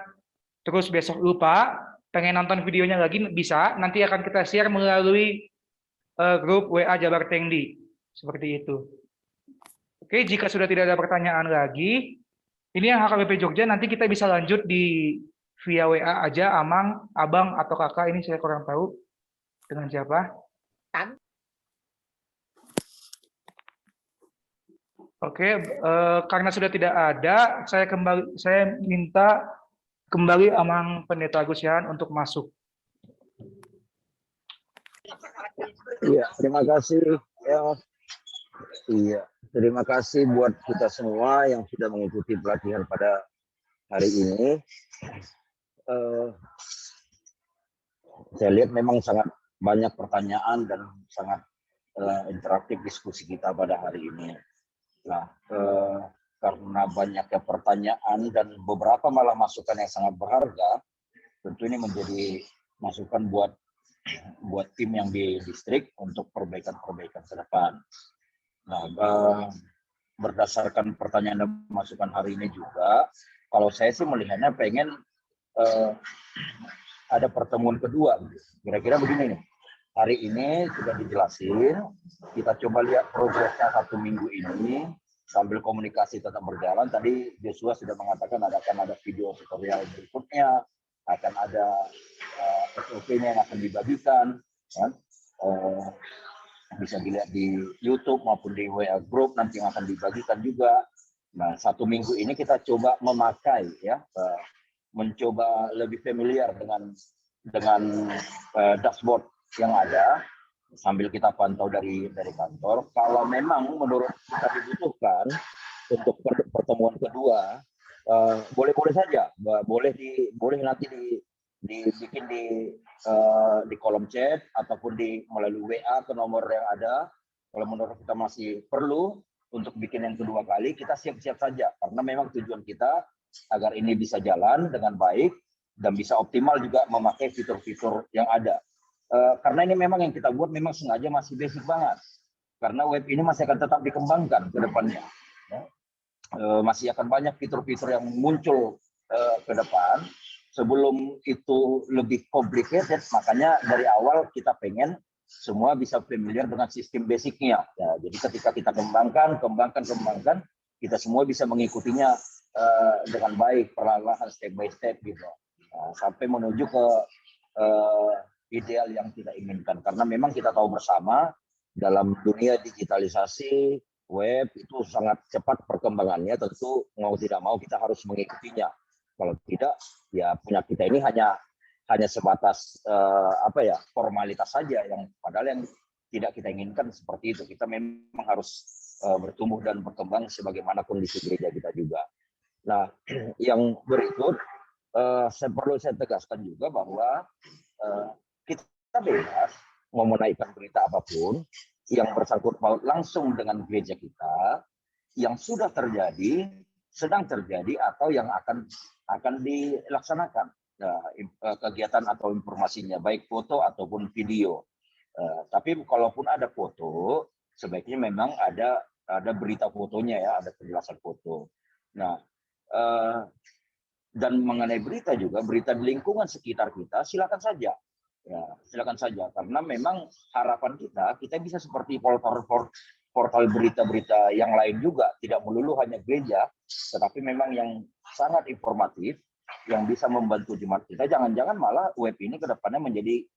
A: terus besok lupa, pengen nonton videonya lagi bisa, nanti akan kita share melalui grup WA Jabar Tengdi. Seperti itu. Oke, jika sudah tidak ada pertanyaan lagi, ini yang HKBP Jogja, nanti kita bisa lanjut di via WA aja, Amang, Abang, atau Kakak, ini saya kurang tahu dengan siapa. Oke, karena sudah tidak ada, saya minta kembali Amang Pendeta Agus Sihaan untuk masuk.
L: Iya, terima kasih. Iya, terima kasih buat kita semua yang sudah mengikuti pelatihan pada hari ini. Saya lihat memang sangat banyak pertanyaan dan sangat interaktif diskusi kita pada hari ini. Nah, karena banyaknya pertanyaan dan beberapa malah masukan yang sangat berharga, tentu ini menjadi masukan buat tim yang di distrik untuk perbaikan-perbaikan ke depan. Nah, berdasarkan pertanyaan dan masukan hari ini juga, kalau saya sih melihatnya pengen ada pertemuan kedua. Kira-kira begini nih, hari ini sudah dijelasin, kita coba lihat progresnya 1 minggu ini, sambil komunikasi tetap berjalan. Tadi Joshua sudah mengatakan akan ada video tutorial berikutnya, akan ada SOP-nya yang akan dibagikan, kan? Bisa dilihat di YouTube maupun di WA Group nanti yang akan dibagikan juga. Nah, 1 minggu ini kita coba memakai, ya, mencoba lebih familiar dengan dashboard yang ada sambil kita pantau dari kantor. Kalau memang menurut kita dibutuhkan untuk pertemuan kedua, boleh-boleh saja, boleh nanti dibikin di kolom chat ataupun melalui WA ke nomor yang ada. Kalau menurut kita masih perlu untuk bikin yang kedua kali, kita siap-siap saja karena memang tujuan kita agar ini bisa jalan dengan baik dan bisa optimal juga memakai fitur-fitur yang ada. Karena ini memang yang kita buat memang sengaja masih basic banget. Karena web ini masih akan tetap dikembangkan ke depannya. Ya. Masih akan banyak fitur-fitur yang muncul ke depan. Sebelum itu lebih complicated, makanya dari awal kita pengen semua bisa familiar dengan sistem basicnya. Ya, jadi ketika kita kembangkan, kita semua bisa mengikutinya dengan baik, perlahan-lahan, step by step gitu. Sampai menuju ke ideal yang kita inginkan. Karena memang kita tahu bersama dalam dunia digitalisasi web itu sangat cepat perkembangannya, tentu mau tidak mau kita harus mengikutinya. Kalau tidak, ya punya kita ini hanya sebatas formalitas saja, yang padahal yang tidak kita inginkan seperti itu. Kita memang harus bertumbuh dan berkembang sebagaimana kondisi gereja kita juga. Nah, yang berikut perlu saya tegaskan juga bahwa kita bebas mau menaikkan berita apapun yang bersangkut paut langsung dengan gereja kita, yang sudah terjadi, sedang terjadi, atau yang akan dilaksanakan kegiatan atau informasinya, baik foto ataupun video. Tapi kalaupun ada foto, sebaiknya memang ada berita fotonya, ya, ada penjelasan foto. Nah, dan mengenai berita juga, berita di lingkungan sekitar kita, silakan saja. Ya, silakan saja, karena memang harapan kita bisa seperti portal berita-berita yang lain juga, tidak melulu hanya gereja, tetapi memang yang sangat informatif, yang bisa membantu jemaat kita. Jangan-jangan malah web ini ke depannya menjadi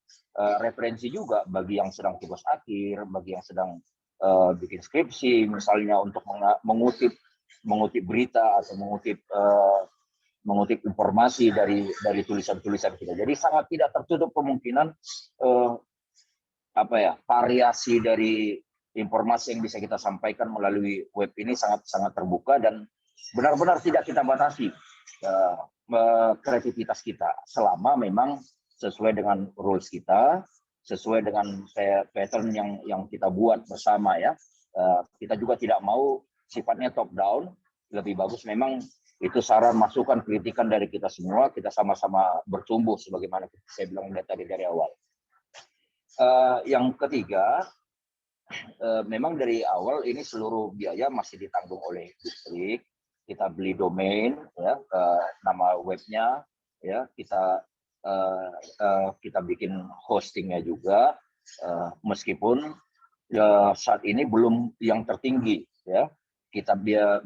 L: referensi juga bagi yang sedang tugas akhir, bagi yang sedang bikin skripsi, misalnya untuk mengutip berita atau mengutip informasi dari tulisan-tulisan kita. Jadi sangat tidak tertutup kemungkinan variasi dari informasi yang bisa kita sampaikan melalui web ini sangat terbuka dan benar-benar tidak kita batasi kreativitas kita, selama memang sesuai dengan rules kita, sesuai dengan pattern yang kita buat bersama, ya. Kita juga tidak mau sifatnya top down, lebih bagus memang itu saran, masukan, kritikan dari kita semua, kita sama-sama bertumbuh sebagaimana saya bilang tadi dari awal. Yang ketiga, memang dari awal ini seluruh biaya masih ditanggung oleh distrik. Kita beli domain, ya, nama webnya, ya, kita bikin hostingnya juga, meskipun saat ini belum yang tertinggi, ya.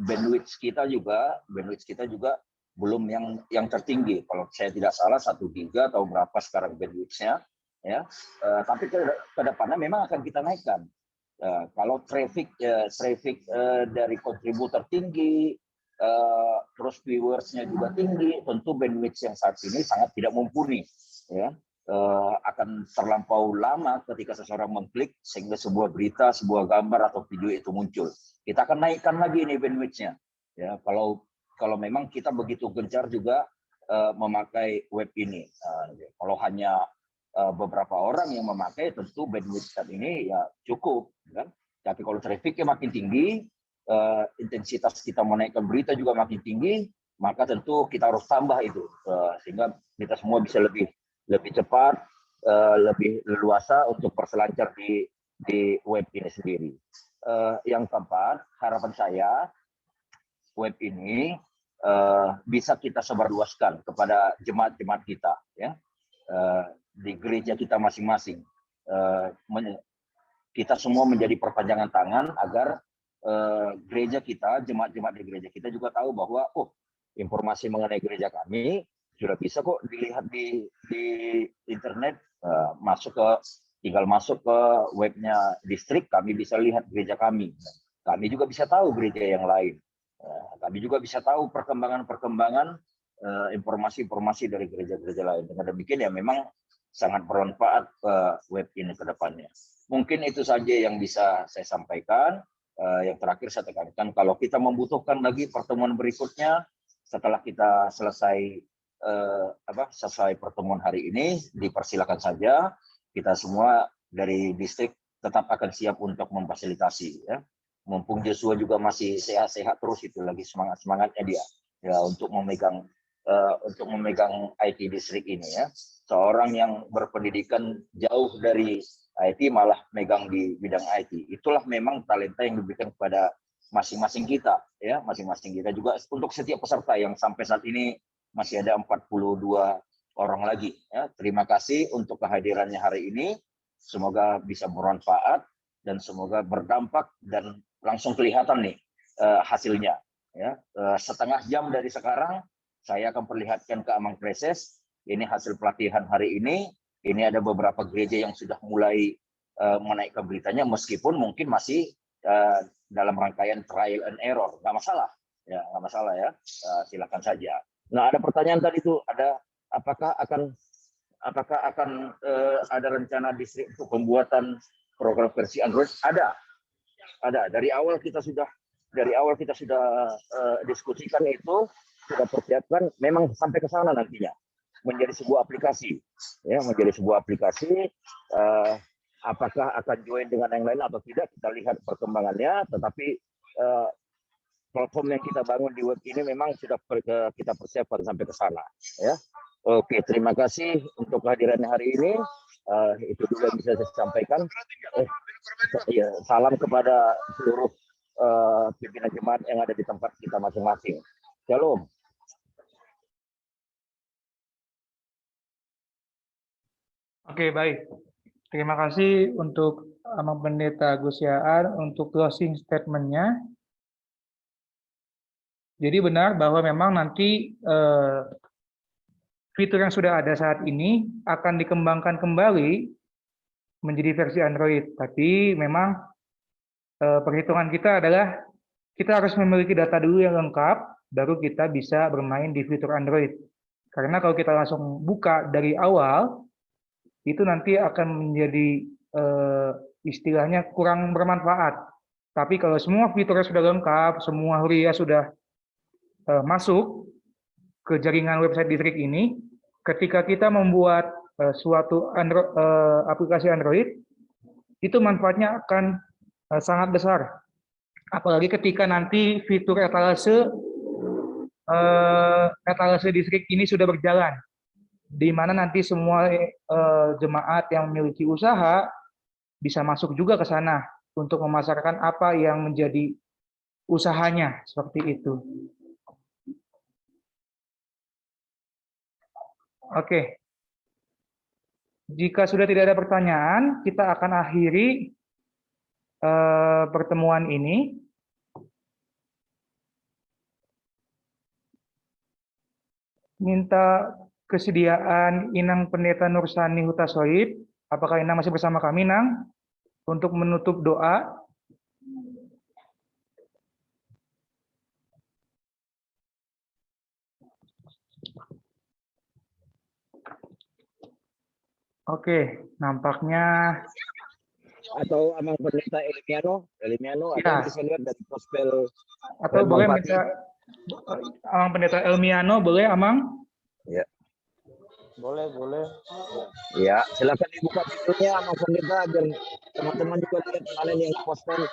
L: Bandwidth kita juga belum yang tertinggi. Kalau saya tidak salah 1 giga atau berapa sekarang bandwidth-nya, ya. Tapi ke depannya memang akan kita naikkan. Kalau traffic dari kontributor tinggi, terus viewers-nya juga tinggi, tentu bandwidth yang saat ini sangat tidak mumpuni, ya. Akan terlampau lama ketika seseorang mengklik sehingga sebuah berita, sebuah gambar atau video itu muncul. Kita akan naikkan lagi ini bandwidth-nya, ya, kalau memang kita begitu gencar juga memakai web ini. Kalau hanya beberapa orang yang memakai, tentu bandwidth saat ini ya cukup, kan? Tapi kalau traffic-nya makin tinggi, intensitas kita menaikkan berita juga makin tinggi, maka tentu kita harus tambah itu, sehingga kita semua bisa lebih cepat, lebih leluasa untuk berselancar di web ini sendiri. Yang keempat, harapan saya web ini bisa kita sebarluaskan kepada jemaat-jemaat kita, ya, di gereja kita masing-masing. Kita semua menjadi perpanjangan tangan agar gereja kita, jemaat-jemaat di gereja kita juga tahu bahwa informasi mengenai gereja kami sudah bisa kok dilihat di internet, tinggal masuk ke webnya distrik, kami bisa lihat gereja kami. Kami juga bisa tahu gereja yang lain. Kami juga bisa tahu perkembangan informasi-informasi dari gereja-gereja lain. Dengan demikian ya memang sangat bermanfaat web ini ke depannya. Mungkin itu saja yang bisa saya sampaikan. Yang terakhir saya tekankan, kalau kita membutuhkan lagi pertemuan berikutnya setelah kita selesai pertemuan hari ini, dipersilakan saja. Kita semua dari distrik tetap akan siap untuk memfasilitasi. Ya. Mumpung Joshua juga masih sehat-sehat terus, itu lagi semangatnya dia ya untuk memegang IT distrik ini ya. Seorang yang berpendidikan jauh dari IT malah megang di bidang IT. Itulah memang talenta yang diberikan kepada masing-masing kita ya, masing-masing kita juga untuk setiap peserta yang sampai saat ini masih ada 42 orang lagi ya. Terima kasih untuk kehadirannya hari ini. Semoga bisa bermanfaat dan semoga berdampak dan langsung kelihatan nih hasilnya ya. Setengah jam dari sekarang saya akan perlihatkan ke Amang Preses ini hasil pelatihan hari ini. Ini ada beberapa gereja yang sudah mulai menaikkan beritanya meskipun mungkin masih dalam rangkaian trial and error. Nggak masalah ya, nggak masalah ya. Silakan saja. Nah, ada pertanyaan tadi itu, ada apakah akan ada rencana distrik untuk pembuatan program versi Android? Ada. Dari awal kita sudah diskusikan itu, sudah persiapkan, memang sampai ke sana nantinya menjadi sebuah aplikasi ya, apakah akan join dengan yang lain atau tidak kita lihat perkembangannya, tetapi platform yang kita bangun di web ini memang sudah kita persiapkan sampai ke sana ya. Oke, terima kasih untuk kehadirannya hari ini. Itu dulu yang bisa saya sampaikan. Salam kepada seluruh pimpinan jemaat yang ada di tempat kita masing-masing. Shalom.
A: Oke, baik. Terima kasih untuk Amang Pendeta Gus Yaan untuk closing statement-nya. Jadi benar bahwa memang nanti fitur yang sudah ada saat ini akan dikembangkan kembali menjadi versi Android. Tapi memang perhitungan kita adalah kita harus memiliki data dulu yang lengkap, baru kita bisa bermain di fitur Android. Karena kalau kita langsung buka dari awal, itu nanti akan menjadi istilahnya kurang bermanfaat. Tapi kalau semua fiturnya sudah lengkap, semua huria sudah masuk ke jaringan website distrik ini, ketika kita membuat suatu aplikasi Android, itu manfaatnya akan sangat besar. Apalagi ketika nanti fitur etalase distrik ini sudah berjalan, di mana nanti semua jemaat yang memiliki usaha bisa masuk juga ke sana untuk memasarkan apa yang menjadi usahanya, seperti itu. Oke. Jika sudah tidak ada pertanyaan, kita akan akhiri pertemuan ini. Minta kesediaan Inang Pendeta Nursani Hutasoib. Apakah Inang masih bersama kami, Nang? Untuk menutup doa. Oke, nampaknya.
L: Atau Amang Pendeta Elmiano,
A: Ya.
L: atau bisa lihat dari gospel.
A: Atau boleh minta Amang Pendeta Elmiano, boleh Amang?
L: Ya.
F: Boleh.
L: Ya, silakan dibuka pintunya Amang Pendeta agar teman-teman juga lihat mana yang gospel.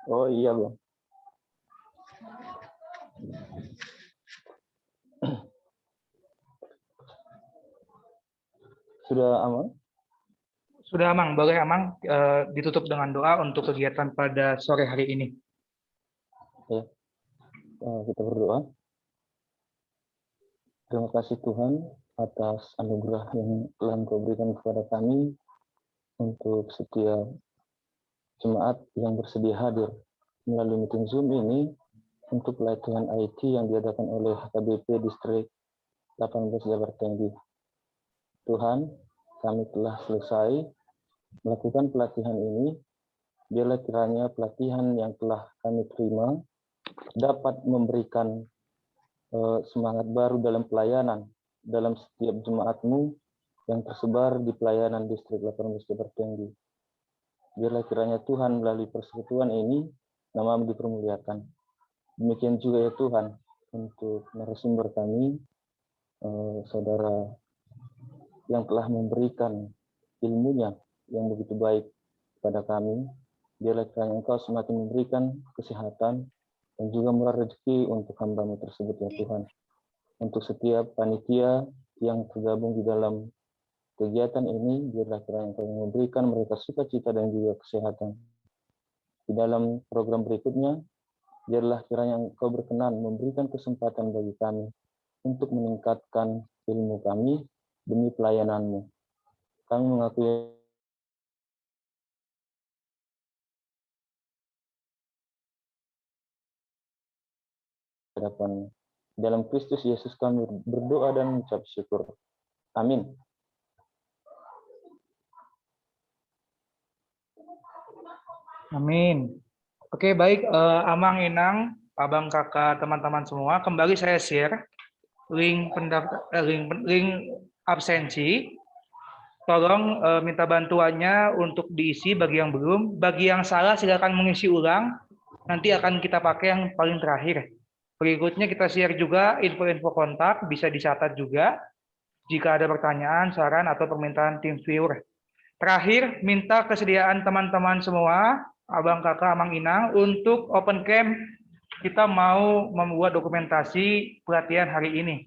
F: Oh iya, Bang. Sudah aman?
A: Sudah Amang, boleh Amang ditutup dengan doa untuk kegiatan pada sore hari ini.
F: Ya. Kita berdoa. Terima kasih Tuhan atas anugerah yang telah Engkau berikan kepada kami untuk setiap jemaat yang bersedia hadir melalui meeting Zoom ini untuk pelatihan IT yang diadakan oleh HKBP Distrik 18 Jabar Tinggi. Tuhan, kami telah selesai melakukan pelatihan ini. Biarlah kiranya pelatihan yang telah kami terima dapat memberikan semangat baru dalam pelayanan dalam setiap jemaat-Mu yang tersebar di pelayanan Distrik 18 Jabar Tinggi. Biarlah kiranya Tuhan melalui persekutuan ini nama-Mu dipermuliakan. Demikian juga ya Tuhan untuk narasumber kami, saudara yang telah memberikan ilmunya yang begitu baik kepada kami. Biarlah kiranya Engkau semakin memberikan kesehatan dan juga murah rezeki untuk hamba-Mu tersebut ya Tuhan. Untuk setiap panitia yang tergabung di dalam kegiatan ini, biarlah kiranya Engkau memberikan mereka sukacita dan juga kesehatan. Di dalam program berikutnya, biarlah kiranya Engkau berkenan memberikan kesempatan bagi kami untuk meningkatkan ilmu kami demi pelayanan-Mu. Kami mengakui hadapan dalam Kristus Yesus kami berdoa dan mengucap syukur. Amin.
A: Amin. Oke, baik, Amang, Inang, Abang, Kakak, teman-teman semua, kembali saya share link link absensi. Tolong minta bantuannya untuk diisi bagi yang belum. Bagi yang salah silakan mengisi ulang. Nanti akan kita pakai yang paling terakhir. Berikutnya kita share juga info-info kontak, bisa dicatat juga jika ada pertanyaan, saran, atau permintaan tim viewer. Terakhir, minta kesediaan teman-teman semua, Abang, Kakak, Amang, Inang, untuk open camp. Kita mau membuat dokumentasi pelatihan hari ini.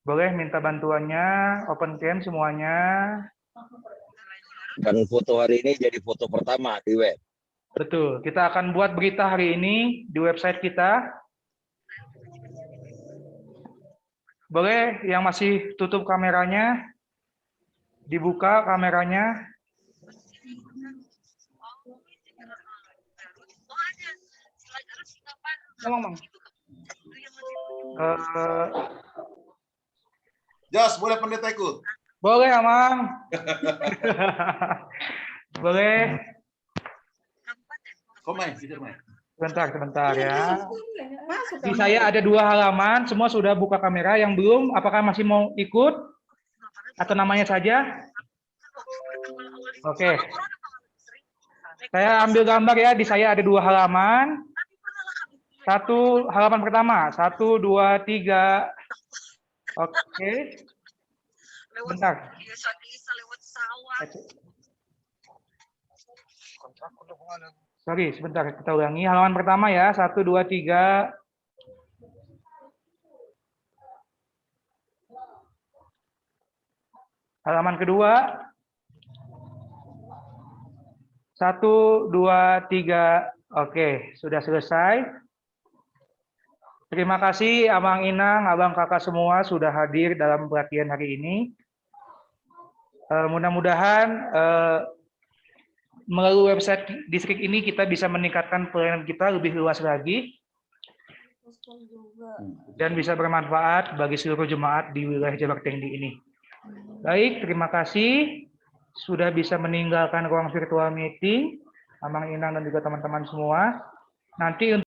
A: Boleh minta bantuannya, open camp semuanya.
L: Dan foto hari ini jadi foto pertama di web.
A: Betul, kita akan buat berita hari ini di website kita. Boleh yang masih tutup kameranya, dibuka kameranya.
H: Jos, boleh pendeta ikut?
A: Boleh, Amang. Boleh. Sebentar ya. Di saya ada 2 halaman, semua sudah buka kamera. Yang belum, apakah masih mau ikut? Atau namanya saja? Oke. Saya ambil gambar ya, di saya ada 2 halaman. 1 halaman pertama, 1, 2, 3. Oke. Bentar. Sorry, sebentar kita ulangi. Halaman pertama ya, 1, 2, 3. Halaman kedua. 1, 2, 3. Oke, sudah selesai. Terima kasih Amang, Inang, Abang, Kakak semua sudah hadir dalam pelatihan hari ini. Mudah-mudahan melalui website distrik ini kita bisa meningkatkan pelayanan kita lebih luas lagi dan bisa bermanfaat bagi seluruh jemaat di wilayah Jabar Tinggi ini. Baik, terima kasih sudah bisa meninggalkan ruang virtual meeting, Amang, Inang, dan juga teman-teman semua. Nanti